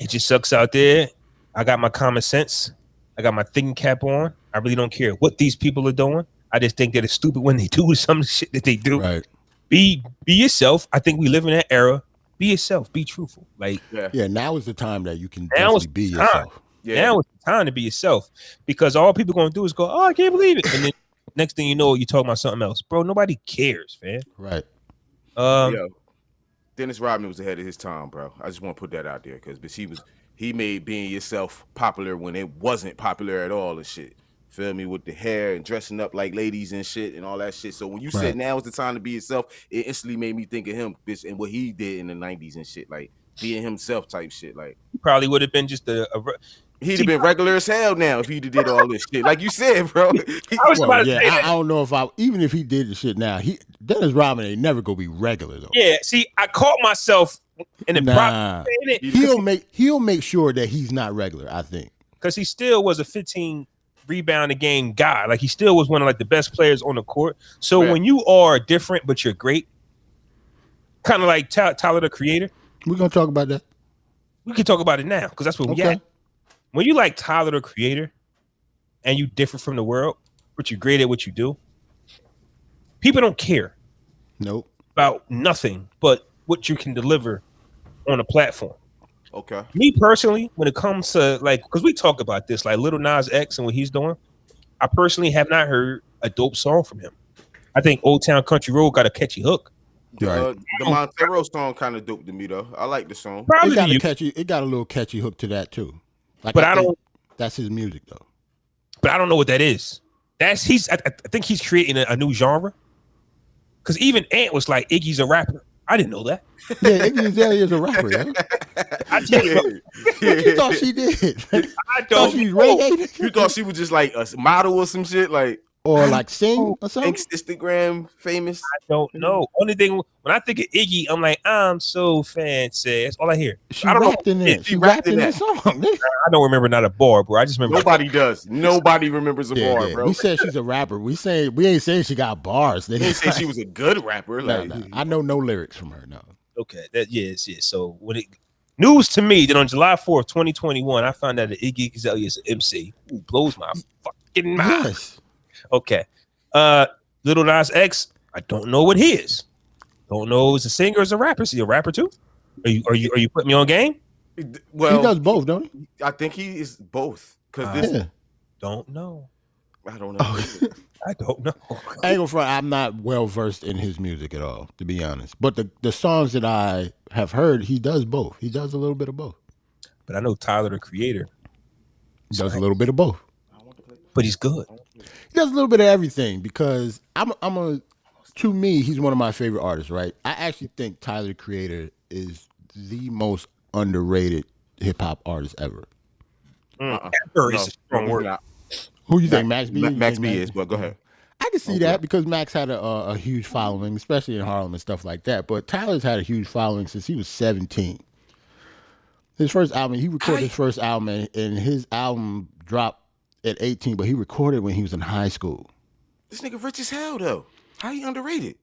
just sucks out there. I got my common sense. I got my thinking cap on. I really don't care what these people are doing. I just think that it's stupid when they do some of the shit that they do. Right. Be yourself. I think we live in that era. Be yourself. Be truthful. Like now is the time that you can now definitely be yourself. Now is the time to be yourself, because all people going to do is go, oh, I can't believe it, and then next thing you know, you're talking about something else, bro. Nobody cares, man. Right. Dennis Rodman was ahead of his time, bro. I just want to put that out there because he made being yourself popular when it wasn't popular at all and shit. Feel me? With the hair and dressing up like ladies and shit and all that shit. So when you said now is the time to be yourself, it instantly made me think of him, bitch, and what he did in the 90s and shit, like being himself type shit. Like he probably would have been just he'd have been regular as hell now if he did all this shit, like you said, bro. I don't know if even if he did the shit now, Dennis Rodman ain't never gonna be regular though. Yeah, see, I caught myself in the he'll make sure that he's not regular. I think because he still was a 15 rebound a game guy. Like he still was one of like the best players on the court. So when you are different but you're great, kind of like Tyler the Creator. We're gonna talk about that. We can talk about it now because that's what we at. When you like Tyler the Creator and you different from the world, but you're great at what you do, people don't care. Nope. About nothing but what you can deliver on a platform. Okay. Me personally, when it comes to like, because we talk about this, like Lil Nas X and what he's doing, I personally have not heard a dope song from him. I think Old Town Country Road got a catchy hook. The Montero song kind of dope to me though. I like the song. It got a little catchy hook to that too. Like, but I don't. That's his music though. But I don't know what that is. I think he's creating a new genre. Because even Ant was like, Iggy's a rapper. I didn't know that. Yeah, Iggy is a rapper. You thought she did? I don't. You thought she was just like a model or some shit, like or like sing or something. Instagram famous. I don't know. Only thing when I think of Iggy, I'm like, I'm so fancy. That's all I hear. She rapped in it. She rapped in that song. I don't remember not a bar, bro. I just remember nobody does. Nobody remembers a bar, bro. We said she's a rapper. We ain't saying she got bars. They didn't say she was a good rapper. Like I know no lyrics from her. No. Okay. Yes. So news to me that on July 4th, 2021, I found out that IggyAzalea is an MC. Who blows my fucking mind. Yes. Okay. Lil Nas X, I don't know what he is. Don't know if he's a singer or is a rapper. Is he a rapper too? Are you putting me on game? Well, he does both, don't he? I think he is both. Don't know. I don't know. I don't know. I ain't gonna front. I'm not well versed in his music at all, to be honest. But the songs that I have heard, he does both. He does a little bit of both. But I know Tyler the Creator does a little bit of both. But he's good. He does a little bit of everything because to me, he's one of my favorite artists, right? I actually think Tyler the Creator is the most underrated hip hop artist ever. Ever is a strong word. Who you think, Max B? Max B is, but go ahead. I can see that because Max had a huge following, especially in Harlem and stuff like that. But Tyler's had a huge following since he was 17. His first album, he recorded his first album, and his album dropped at 18, but he recorded when he was in high school. This nigga rich as hell, though. How he underrated?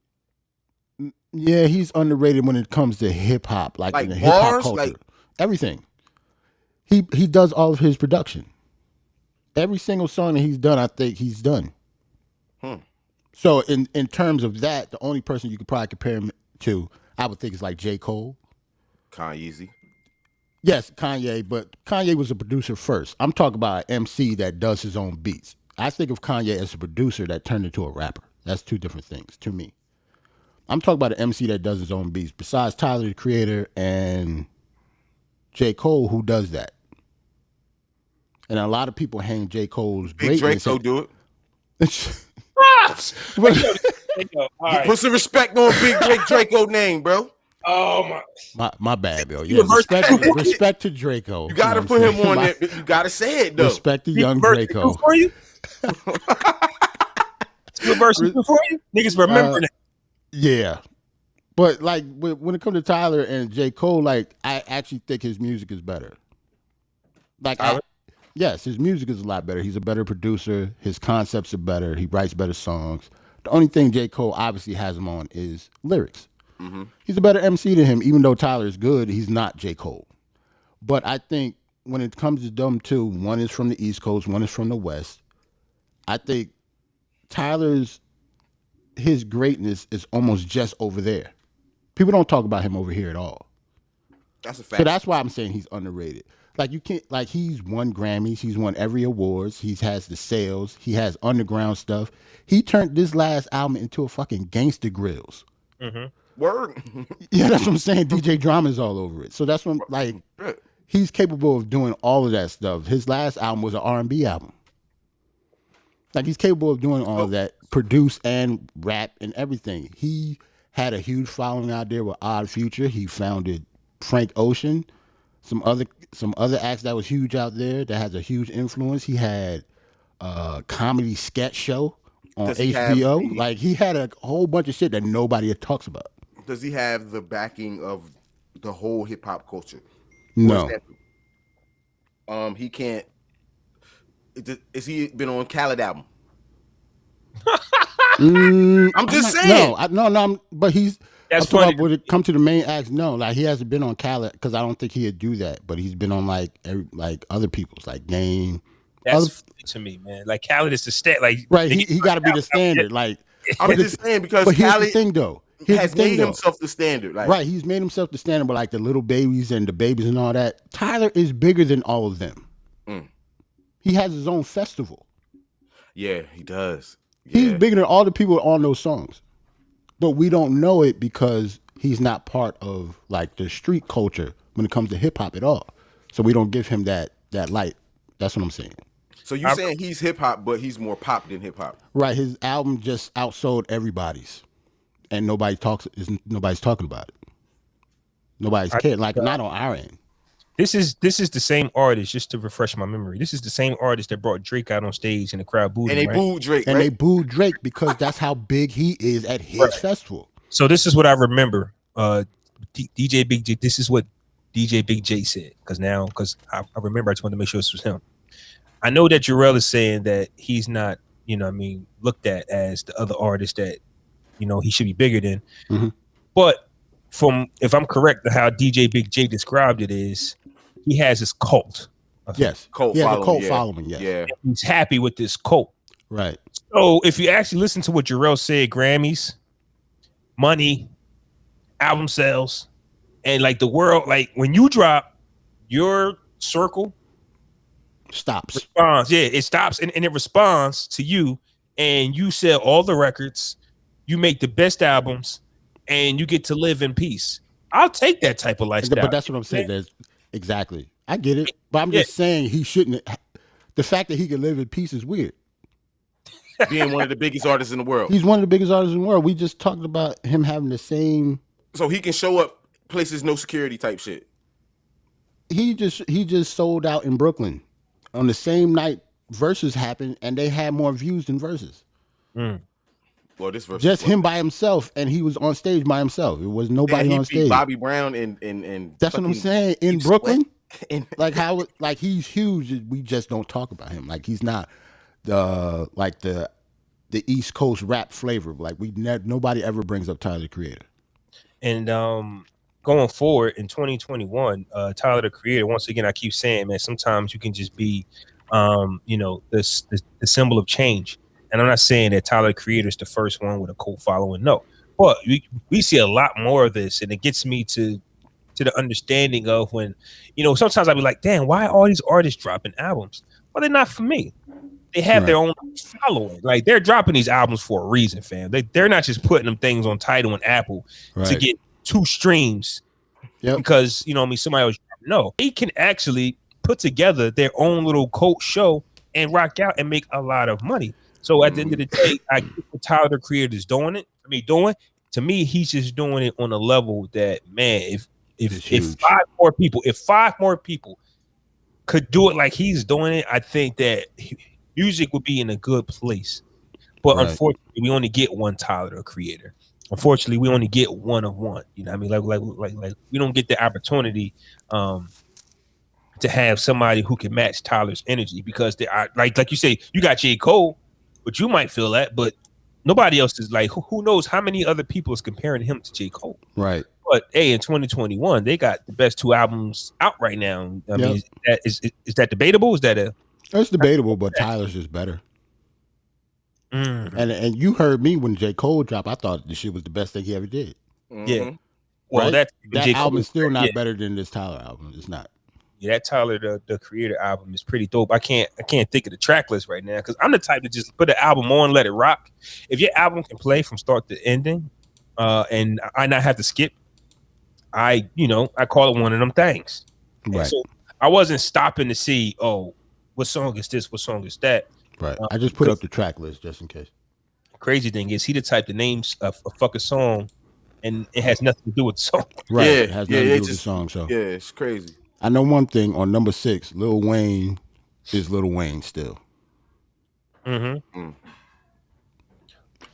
Yeah, he's underrated when it comes to hip hop, like in the hip hop culture. Like everything. He does all of his production. Every single song that he's done, I think he's done. So in terms of that, the only person you could probably compare him to, I would think, is like J. Cole. Kanye. Yes, Kanye, but Kanye was a producer first. I'm talking about an MC that does his own beats. I think of Kanye as a producer that turned into a rapper. That's two different things to me. I'm talking about an MC that does his own beats, besides Tyler the Creator and J. Cole, who does that. And a lot of people hang J. Cole's Big Draco do it. Put some respect on Big Draco name, bro. Oh my bad, Bill. Yeah, respect to Draco. You gotta put him on there. You gotta say it though. Respect to young Draco. For you? Verses for you? Niggas remember that. Yeah. But like when it comes to Tyler and J. Cole, like I actually think his music is better. Like yes, his music is a lot better. He's a better producer. His concepts are better. He writes better songs. The only thing J. Cole obviously has him on is lyrics. Mm-hmm. He's a better MC than him, even though Tyler is good. He's not J. Cole. But I think when it comes to them two, one is from the East Coast, one is from the West. I think his greatness is almost just over there. People don't talk about him over here at all. That's a fact. So that's why I'm saying he's underrated. Like you can't, like he's won Grammys, he's won every awards, he has the sales, he has underground stuff. He turned this last album into a fucking Gangsta Grills. Mm-hmm. Word. Yeah, that's what I'm saying. DJ Drama's all over it. So that's what like he's capable of doing all of that stuff. His last album was an R&B album. Like he's capable of doing all of that, produce and rap and everything. He had a huge following out there with Odd Future. He founded Frank Ocean, some other acts that was huge out there that has a huge influence. He had a comedy sketch show on HBO. Like he had a whole bunch of shit that nobody talks about. Does he have the backing of the whole hip hop culture? No. He can't. Is he been on Khaled album? I'm just saying. No. But he's. That's I'm talking funny. about when it comes to the main acts. No, like he hasn't been on Khaled because I don't think he'd do that. But he's been on like other people's like Game. That's to me, man. Like Khaled is the stat. Like right, he got to be the standard. Like I'm just saying because but here's Khaled the thing though. Has made himself the standard. Like, right, he's made himself the standard. But like the little babies and the babies and all that, Tyler is bigger than all of them. He has his own festival. Yeah, he does. He's bigger than all the people on those songs. But we don't know it because he's not part of like the street culture when it comes to hip hop at all. So we don't give him that light. That's what I'm saying. So you're saying he's hip hop, but he's more pop than hip hop. Right. His album just outsold everybody's. And nobody's talking about it. Nobody's caring. Like not on our end. This is the same artist, just to refresh my memory. This is the same artist that brought Drake out on stage and the crowd booed him. And they booed Drake. And they booed Drake because that's how big he is at his festival. So this is what I remember. DJ Big J. This is what DJ Big J said. Because I remember I just wanted to make sure this was him. I know that Jerrell is saying that he's not, looked at as the other artist that, he should be bigger than. Mm-hmm. But if I'm correct, how DJ Big J described it is, he has his cult. Yes, cult following. Yes. Yeah, he's happy with this cult. Right. So if you actually listen to what Jerrell said, Grammys, money, album sales, and like the world, like when you drop, your circle responds. Yeah, it stops and it responds to you, and you sell all the records, you make the best albums, and you get to live in peace. I'll take that type of lifestyle. But that's what I'm saying. Exactly. I get it. But I'm just saying he shouldn't. The fact that he can live in peace is weird. Being one of the biggest artists in the world. He's one of the biggest artists in the world. We just talked about him having the same. So he can show up places, no security type shit. He just sold out in Brooklyn on the same night Verzuz happened, and they had more views than Verzuz. Well, this Verzuz just him by himself, and he was on stage by himself. It was nobody on stage. Bobby Brown and that's what I'm saying in Brooklyn. Like how he's huge. We just don't talk about him. Like he's not the East Coast rap flavor. Like nobody ever brings up Tyler, the And going forward in 2021, Tyler, the Creator. Once again, I keep saying, man, sometimes you can just be, the symbol of change. And I'm not saying that Tyler, the Creator, is the first one with a cult following. No, but we see a lot more of this, and it gets me to the understanding of when, sometimes I'll be like, damn, why are all these artists dropping albums? Well, they're not for me. They have their own following. Like they're dropping these albums for a reason, fam. They're not just putting them things on Tidal and Apple to get 2 streams because somebody else. No, they can actually put together their own little cult show and rock out and make a lot of money. So at the end of the day, I get what Tyler, the Creator, is doing. To me, he's just doing it on a level that, man, if 5 more people could do it like he's doing it, I think that music would be in a good place. But unfortunately, we only get one Tyler, the Creator. Unfortunately, we only get one of one. You know what I mean? Like we don't get the opportunity to have somebody who can match Tyler's energy, because they are like you say, you got J. Cole, but you might feel that, but nobody else is like, who knows how many other people is comparing him to J. Cole. Right. But hey, in 2021, they got the best 2 albums out right now. I mean, is that debatable? Is that It's debatable, but Tyler's just better. And you heard me when J. Cole dropped. I thought this shit was the best thing he ever did. Yeah. Well, right? that J. album Cole, is still not better than this Tyler album. It's not. Yeah, that Tyler the Creator album is pretty dope. I can't think of the track list right now because I'm the type to just put the album on, let it rock. If your album can play from start to ending, and I not have to skip, I call it one of them things. Right. So I wasn't stopping to see, what song is this? What song is that? Right. I just put up the track list just in case. Crazy thing is he the type to name a fucking song and it has nothing to do with the song. Right. Yeah, it has nothing to do with the song. So yeah, it's crazy. I know one thing on number 6, Lil Wayne is Lil Wayne still. Mm-hmm.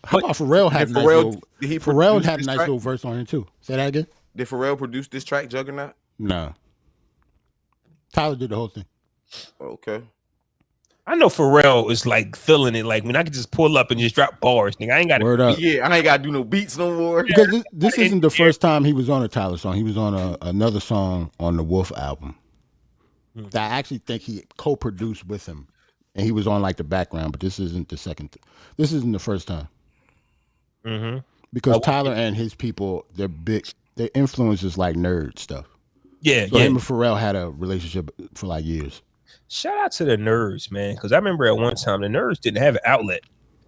How about Pharrell had Pharrell had a nice little verse on it too. Say that again. Did Pharrell produce this track, Juggernaut? No. Tyler did the whole thing. Okay. I know Pharrell is like feeling it. Like when I can just pull up and just drop bars, nigga. I ain't got Word up. Yeah, I ain't got to do no beats no more. Because this isn't the first time he was on a Tyler song. He was on another song on the Wolf album that I actually think he co-produced with him, and he was on like the background. But this isn't the second. This isn't the first time. Mm-hmm. Because Tyler and his people, they're big. Their influence is like nerd stuff. Yeah, so him and Pharrell had a relationship for like years. Shout out to the nerds, man, because I remember at one time the nerds didn't have an outlet.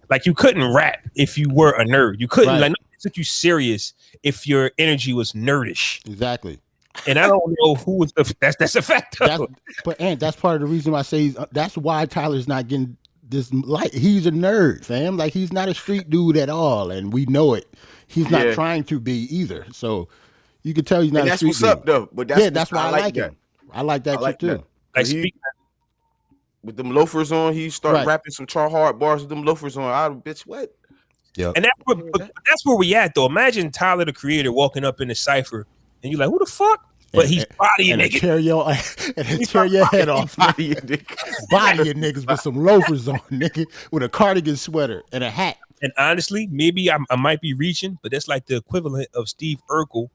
Like you couldn't rap if you were a nerd. You couldn't like nobody took you serious if your energy was nerdish. Exactly. And I don't know who was that's a fact. That's part of the reason why I say that's why Tyler's not getting this. Like he's a nerd, fam. Like he's not a street dude at all, and we know it. He's not trying to be either. So you can tell he's not a street dude. That's what's up, though. But that's why I like him. I like that shit too. Like with them loafers on, he started rapping some hard bars with them loafers on. Bitch, what? Yeah. And that's where we at, though. Imagine Tyler the Creator walking up in the cipher, and you're like, "Who the fuck?" But he's bodying niggas. Tear your head off. Body your niggas with some loafers on, nigga, with a cardigan sweater and a hat. And honestly, maybe I might be reaching, but that's like the equivalent of Steve Urkel.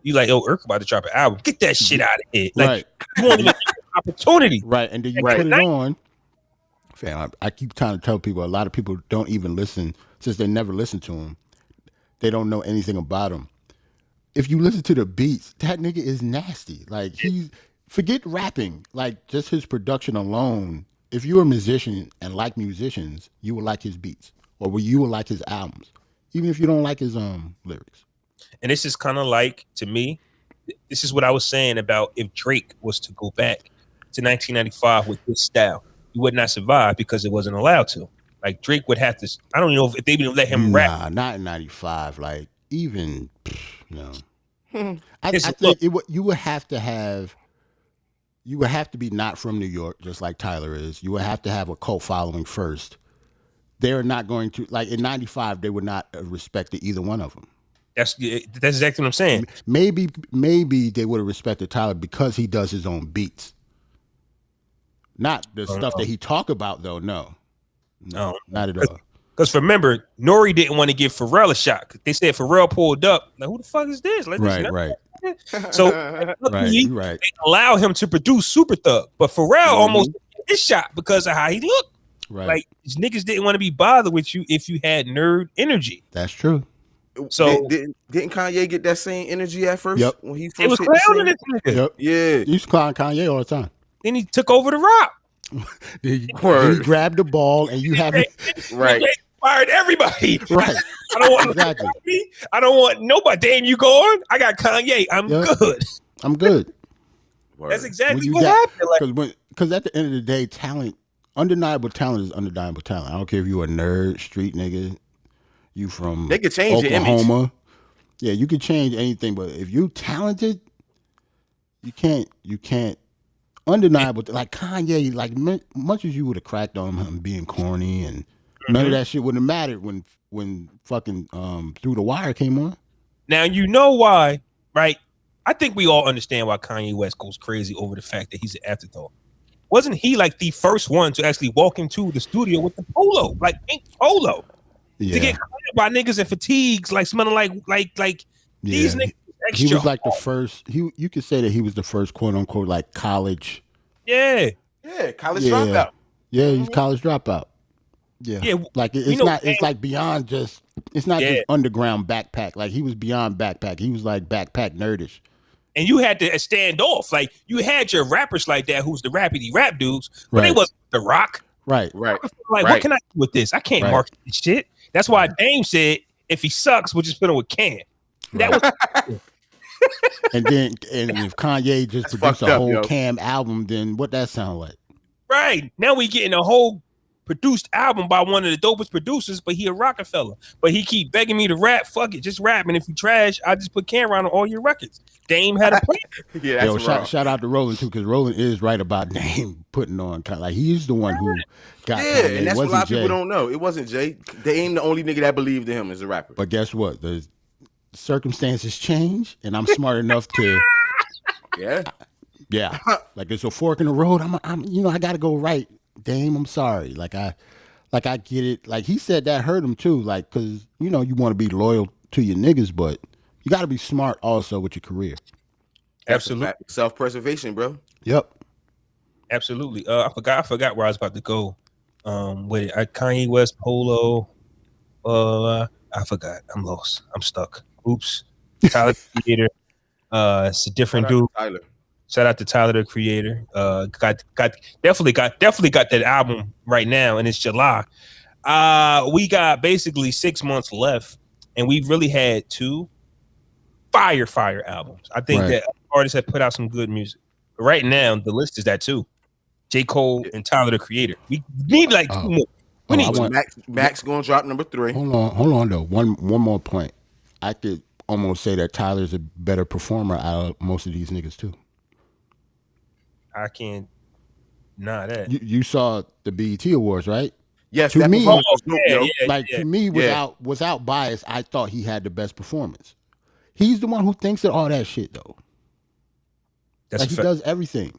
You like, Urkel about to drop an album. Get that shit out of here. Like, you want to make an opportunity. Right. And then you put it on. Fam, I keep trying to tell people, a lot of people don't even listen, since they never listened to him. They don't know anything about him. If you listen to the beats, that nigga is nasty. Like, forget rapping. Like, just his production alone. If you're a musician and like musicians, you will like his beats. Or you will like his albums. Even if you don't like his lyrics. And this is kind of like, to me, this is what I was saying about if Drake was to go back to 1995 with this style, he would not survive because it wasn't allowed to. Like Drake would have to, I don't know if they even let him rap. Nah, not in 95. Like even, no. I think you would have to be not from New York, just like Tyler is. You would have to have a cult following first. They're not going to, like in 95, they would not respect either one of them. That's exactly what I'm saying. Maybe they would have respected Tyler because he does his own beats. Not the stuff that he talk about, though. No, not at all. Because remember, Nori didn't want to give Pharrell a shot. They said Pharrell pulled up. Like, who the fuck is this? Like, right. So they allow him to produce Super Thug, but Pharrell almost got his shot because of how he looked. Right. Like these niggas didn't want to be bothered with you if you had nerd energy. That's true. So didn't Kanye get that same energy at first? Yep. When he first it was clowning this nigga. Yep. Yeah. He used to clown Kanye all the time. Then he took over the rock. Then he grabbed the ball and you have it. Right. Fired everybody. Right. I don't want I don't want nobody. Damn, you going? I got Kanye. I'm good. I'm good. That's exactly what happened. Because at the end of the day, undeniable talent is undeniable talent. I don't care if you're a nerd, street nigga, you from they could change Oklahoma. Your image. Yeah, you could change anything, but if you're talented, you can't. Undeniable, like Kanye, like much as you would have cracked on him being corny and none of that shit wouldn't have mattered when fucking Through the Wire came on. Now you know why, right? I think we all understand why Kanye West goes crazy over the fact that he's an afterthought. Wasn't he like the first one to actually walk into the studio with the polo, like pink polo, to get caught by niggas in fatigues, like smelling like these niggas? Extra he was like the first. You could say that he was the first quote unquote like college. College dropout. Yeah, he's college dropout. Yeah. Like it's not. It's like beyond just. It's not just underground backpack. Like he was beyond backpack. He was like backpack nerdish. And you had to stand off. Like you had your rappers like that, who's the rapidy rap dudes, but they wasn't The Rock. Right. Like, what can I do with this? I can't market this shit. That's why Dame said, if he sucks, we'll just put him with Cam. That was. And if Kanye just produced a whole Cam album, then what that sound like? Right. Now we getting a whole produced album by one of the dopest producers, but he a Rockefeller. But he keep begging me to rap. Fuck it, just rap. And if you trash, I just put Cameron on all your records. Dame had a plan. Shout out to Roland too, because Roland is right about Dame putting on. Like he's the one who got. Kanye. And that's what a lot of people don't know. It wasn't Jay. Dame the only nigga that believed in him as a rapper. But guess what? The circumstances change, and I'm smart enough to. Yeah. Like it's a fork in the road. I'm I gotta go right. Dame, I'm sorry. Like I get it. Like he said that hurt him too. Like, cause you want to be loyal to your niggas, but you got to be smart also with your career. Absolutely. Self-preservation, bro. Yep. Absolutely. I forgot where I was about to go. With it. Kanye West, Polo. I forgot. I'm lost. I'm stuck. Oops. TylerTheCreator. It's a different dude. Tyler. Shout out to TylerTheCreator. Definitely got that album right now, and it's July. We got basically 6 months left, and we've really had 2 fire albums. I think that artists have put out some good music. But right now, the list is that 2. J. Cole and TylerTheCreator. We need like 2 more. We need Max gonna drop number 3. Hold on though. One more point. I could almost say that Tyler's a better performer out of most of these niggas too. I can't deny that. You saw the BET Awards, right? Yes. To me, to me, without bias, I thought he had the best performance. He's the one who thinks of all that shit, though. That's he does everything.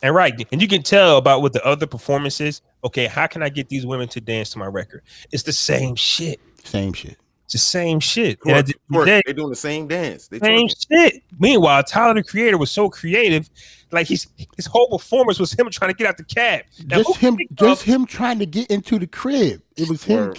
And and you can tell about what the other performances. Okay, how can I get these women to dance to my record? It's the same shit. It's the same shit. They're doing the same dance. Same shit. Meanwhile, TylerTheCreator was so creative. Like his whole performance was him trying to get out the cab. Now, just him trying to get into the crib. It was him.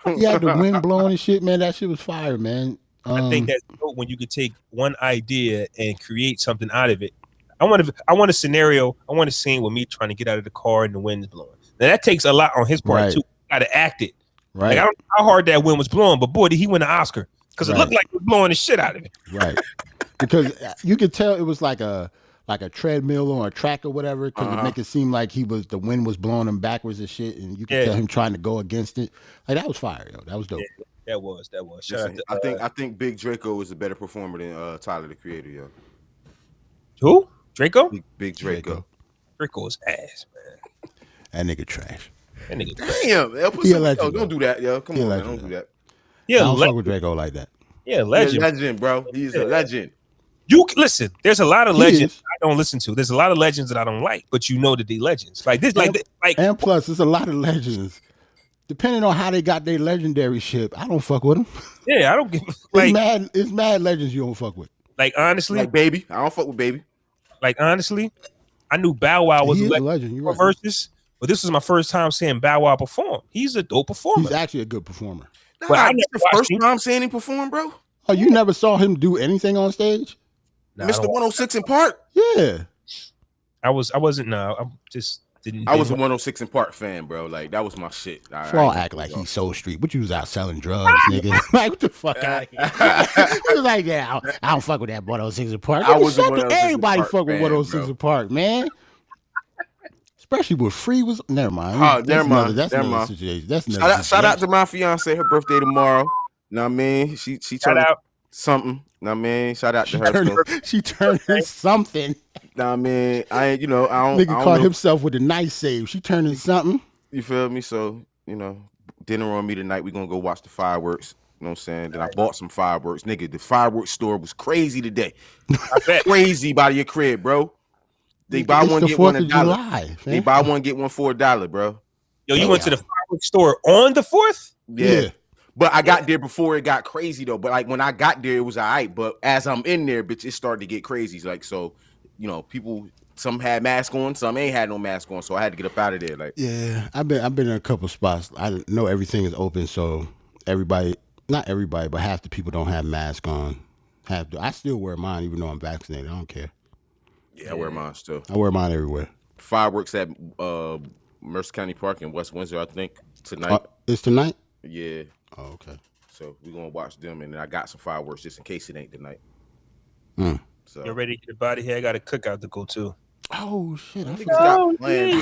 He had the wind blowing and shit, man. That shit was fire, man. I think that's dope when you could take one idea and create something out of it. I want a scenario. I want a scene with me trying to get out of the car and the wind is blowing. Now that takes a lot on his part too. Got to act it. Right. Like, I don't know how hard that wind was blowing, but boy, did he win an Oscar because it looked like he was blowing the shit out of it. Right. Because you could tell it was like a treadmill or a track or whatever, because it make it seem like the wind was blowing him backwards and shit, and you could tell him trying to go against it. Like that was fire, yo. That was dope. Yeah, that was. Listen, I think Big Draco is a better performer than TylerTheCreator, yo. Who? Draco? Big Draco. Draco is ass, man. That nigga trash. That nigga Damn, don't do that, yo. Come on, man, don't do that. Yeah, I don't fuck with Draco like that. Yeah, legend. Legend, bro. He's a legend. You listen. There's a lot of legends I don't listen to. There's a lot of legends that I don't like, but you know that they legends. Like this, and plus, there's a lot of legends. Depending on how they got their legendary ship, I don't fuck with them. Yeah, I don't give. It's mad legends you don't fuck with. Like honestly, like Baby, I don't fuck with Baby. Like honestly, I knew Bow Wow was a legend. You're right. Versus, but this was my first time seeing Bow Wow perform. He's a dope performer. He's actually a good performer. But I the first time seeing him perform, bro. Oh, you never saw him do anything on stage? Nah, Mr. 106 in Park? Yeah. I wasn't. No, I just didn't. I was a 106 in Park fan, bro. Like that was my shit. Flaw act like he's so street. But you was out selling drugs, nigga. Like what the fuck out of here? He was like, yeah, I don't fuck with that 106 in Park. Everybody fuck with 106 in Park, man. Especially with Free was. Never mind. Never mind. That's another situation. That's shout out to my fiance. Her birthday tomorrow. Know what I mean? She turned out something. Know what I mean? Shout out to her. She turned something. Know what I mean? I don't. Nigga caught himself with a nice save. She turning something. You feel me? So, dinner on me tonight. We're gonna go watch the fireworks. You know what I'm saying? Then I bought some fireworks. Nigga, the fireworks store was crazy today. Crazy by your crib, bro. They buy one, get one $1. They buy one, get one for $1, bro. Yo, you went to the fireworks store on the 4th? Yeah. But I got there before it got crazy though. But like when I got there, it was all right. But as I'm in there, bitch, it started to get crazy. Like so, people. Some had mask on, some ain't had no mask on, so I had to get up out of there. Like, yeah, I've been in a couple spots. I know everything is open, so not everybody, but half the people don't have masks on. I still wear mine even though I'm vaccinated. I don't care. Yeah, I wear mine still. I wear mine everywhere. Fireworks at Mercer County Park in West Windsor, I think, tonight. It's tonight? Yeah. Oh, okay. So we're gonna watch them, and I got some fireworks just in case it ain't tonight. So you're ready to get a body here. I got a cookout to go to. Oh shit! I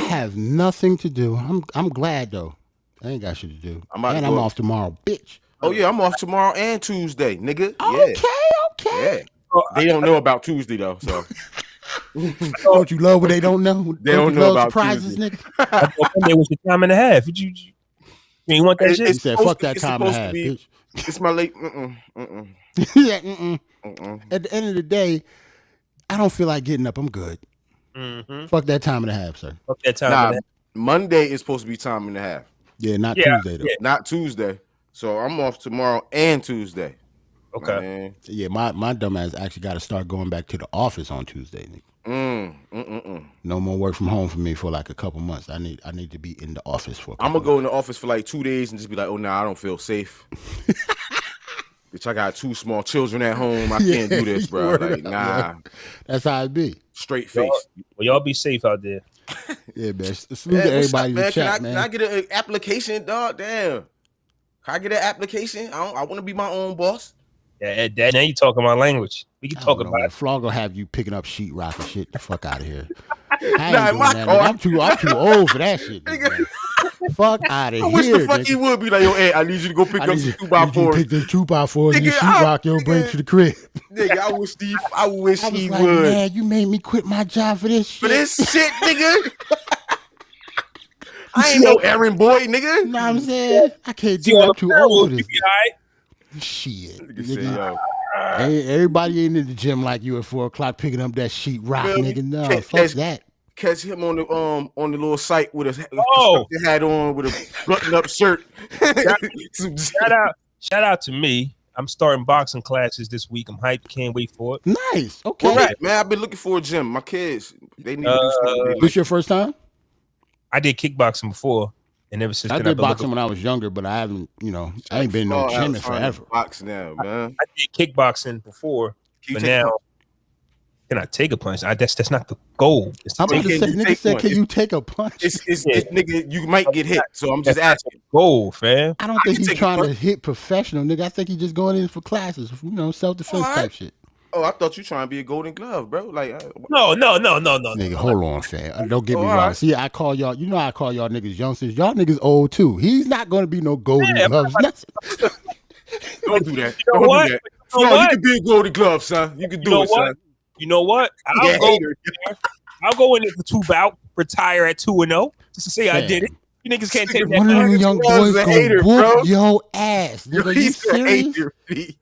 have nothing to do. I'm glad though. I ain't got shit to do. I'm off tomorrow, bitch. Oh yeah, I'm off tomorrow and Tuesday, nigga. Okay. Yeah. They don't know about Tuesday though, so. Don't you love what they don't know? They don't know about surprises, Tuesday. nigga. Monday was your time and a half. You want that shit? He said, "Fuck that time and a half, bitch." It's my late. Yeah. At the end of the day, I don't feel like getting up. I'm good. Mm-hmm. Fuck that time and a half, sir. Fuck that time and a half. Monday is supposed to be time and a half. Yeah, not Tuesday though. Yeah. Not Tuesday. So I'm off tomorrow and Tuesday. Okay. Man. Yeah, my dumb ass actually got to start going back to the office on Tuesday. No more work from home for me for like a couple months. I need to be in the office for. I'm gonna go in the office for like 2 days and just be like, oh no, I don't feel safe. Bitch, I got 2 small children at home. I can't do this, bro. Like, nah. That's how it be. Straight face. Well, y'all be safe out there. Yeah, man. Salute to everybody in the chat, man. Can I get an application, dog? Damn. Can I get an application? I want to be my own boss. Yeah, now you talking my language. We can talk about it. Flaw gonna have you picking up sheetrock and shit. The fuck out of here. I'm too old for that shit. Fuck out of here. I wish the fuck he would be like, yo, hey, I need you to go pick up some 2x4s. Pick this 2x4 and you sheetrock your bring to the crib. Nigga, I wish he would. Man, you made me quit my job for this shit. For this shit, nigga. I ain't no errand boy, nigga. You know what I'm saying? I can't do that. I'm too old for this. Shit. Everybody ain't in the gym like you at 4 o'clock picking up that sheetrock, nigga. No, fuck that. Catch him on the little site with a hat on with a button up shirt. Shout out to me. I'm starting boxing classes this week. I'm hyped. Can't wait for it. Nice. Okay. Right, man. I've been looking for a gym. My kids, they need to do something. This your first time? I did kickboxing before. And ever since I did boxing when I was younger, but I haven't, I ain't been in no gym in forever. Box now, man. I did kickboxing before, but now can I take a punch? That's not the goal. I'm about to say, nigga said, can you take a punch? It's nigga, you might get hit, so I'm just asking. Goal, fam. I don't think he's trying to hit professional, nigga. I think he's just going in for classes, self-defense type shit. Oh, I thought you trying to be a Golden Glove, bro. Like, no. Nigga, hold on, fam. Don't get me wrong. See, I call y'all. I call y'all niggas youngsters. Y'all niggas old too. He's not going to be no Golden Gloves. Don't do that. You know what? No, you can be a Golden Glove, son. You can do it, son. You know what? I'll go in there for 2 bouts, retire at 2-0, just to say I did it. You niggas can't take that. One of them young boys gonna whoop your ass. Nigga, you serious?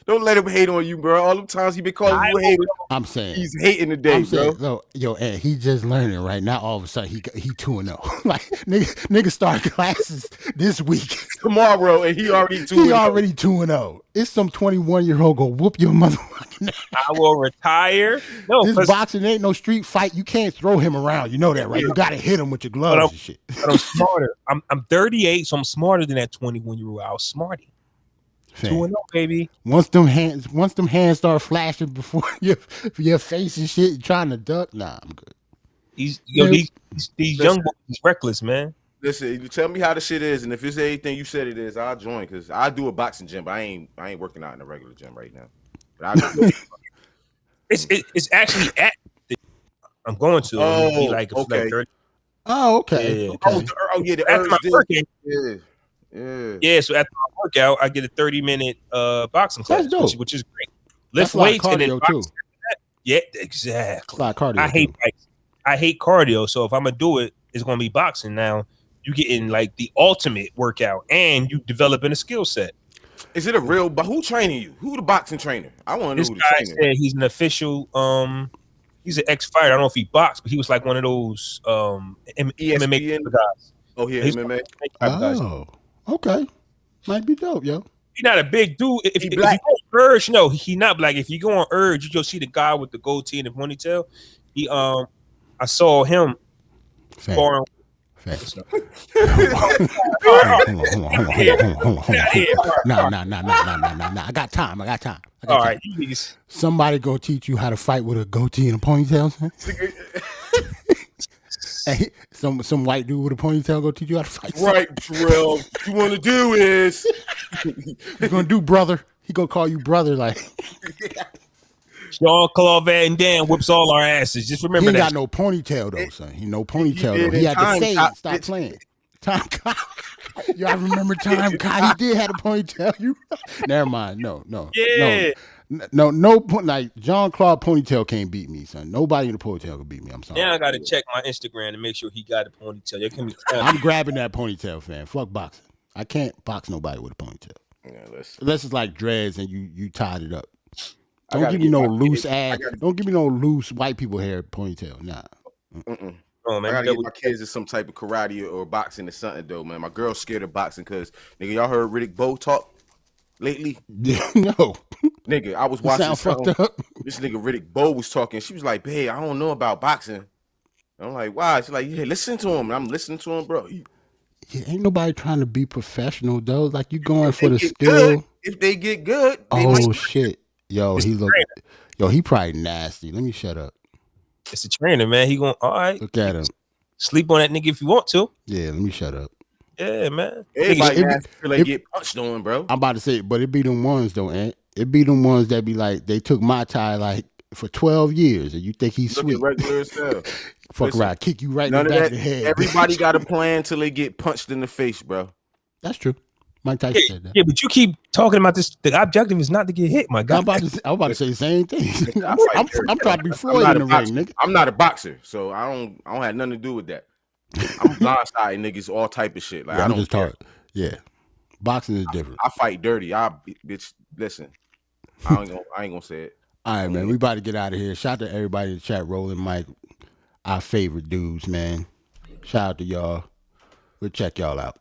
Don't let him hate on you, bro. All the times he been calling you a hater. I'm saying he's hating today, bro. So, and he just learning right now. All of a sudden, he 2-0. Like nigga start classes this week, tomorrow, and he already 2-0. He already 2-0. It's some 21-year-old go whoop your motherfucking ass. I will retire. No, this boxing ain't no street fight. You can't throw him around. You know that, right? You got to hit him with your gloves and shit. But I'm smarter. I'm 38, so I'm smarter than that 21-year-old. I was smarty. 2-0, baby. Once them hands start flashing before your face and shit, trying to duck. Nah, I'm good. These young boys is reckless, man. Listen, you tell me how the shit is, and if it's anything you said it is, I'll join because I do a boxing gym, but I ain't working out in a regular gym right now. But it's actually at. I'm going to. Oh, like 30. Oh, okay. Yeah. Okay. The after my workout. Yeah. So after my workout, I get a 30-minute boxing class, which is great. Lift weights and then boxing. Yeah, exactly. Cardio. I hate cardio, so if I'm gonna do it, it's gonna be boxing. Now you getting like the ultimate workout, and you developing a skill set. Is it a real? But who training you? Who the boxing trainer? I want to know who the trainer. Said he's an official. He's an ex-fighter. I don't know if he boxed, but he was like one of those MMA guys. Oh, yeah, MMA. Oh, okay. Might be dope, yo. He's not a big dude. If you go on Urge, no, he not black. If you go on Urge, you'll see the guy with the goatee and the ponytail. I saw him sparring. Facts. All Nah. I got time. right, please. Somebody go teach you how to fight with a goatee and a ponytail, son. Hey, some white dude with a ponytail go teach you how to fight. Right, Jerrell. What you want to do is You're gonna do, brother. He gonna call you brother, like Jean-Claude Van Damme whips all our asses. Just he remember ain't that. got no ponytail though, son. He no ponytail did though. He in had to Time fade. Cop, Stop bitch. playing. Time Cop. Y'all remember Time Cop? He did have a ponytail. You never mind. No. Yeah. No, like Jean-Claude ponytail can't beat me, son. Nobody in the ponytail can beat me. I'm sorry. Now I gotta check my Instagram to make sure he got a ponytail. You can I'm grabbing that ponytail, fam. Fuck boxing. I can't box nobody with a ponytail. Yeah, Unless it's like dreads and you tied it up. I Don't gotta give me get no my loose kids- ass. Don't give me no loose white people hair ponytail. Nah. Oh I man, gotta get my kids in some type of karate or boxing or something though, man. My girl's scared of boxing because nigga, y'all heard Riddick Bowe talk lately? No. Nigga, I was You watching sound fucked something. up. This nigga Riddick Bowe was talking. She was like, "Babe, I don't know about boxing." I'm like, "Why?" She's like, "Yeah, listen to him." And I'm listening to him, bro. Yeah, ain't nobody trying to be professional though. Like you going If for they the get skill. good, if they get good, they Oh might. shit. Yo, he probably nasty. Let me shut up. it's a trainer, man. He going all right. Look at him. Sleep on that nigga if you want to. Yeah, let me shut up. Yeah, man. Everybody Niggas- nasty till they get punched on, bro. I'm about to say, but it be them ones though, Ant. It be them ones that be like, they took my tie like for 12 years and you think he's Look sweet. at regular as hell. Fuck Listen, around, kick you right in None the of back that. of the head. Everybody got a plan till they get punched in the face, bro. That's true. Mike Tyson said that. Yeah, but you keep talking about this. The objective is not to get hit, my I'm God. about to say the same thing. I'm trying to be I'm Floyd not in a the boxer. ring, nigga. I'm not a boxer, so I don't have nothing to do with that. I'm blindsiding niggas, all type of shit. Like Yeah, I I'm don't just care. talking. Yeah, boxing is different. I fight dirty. Bitch, listen. I ain't gonna say it. All right, man. We about to get out of here. Shout out to everybody in the chat, Rolling Mike, our favorite dudes, man. Shout out to y'all. We'll check y'all out.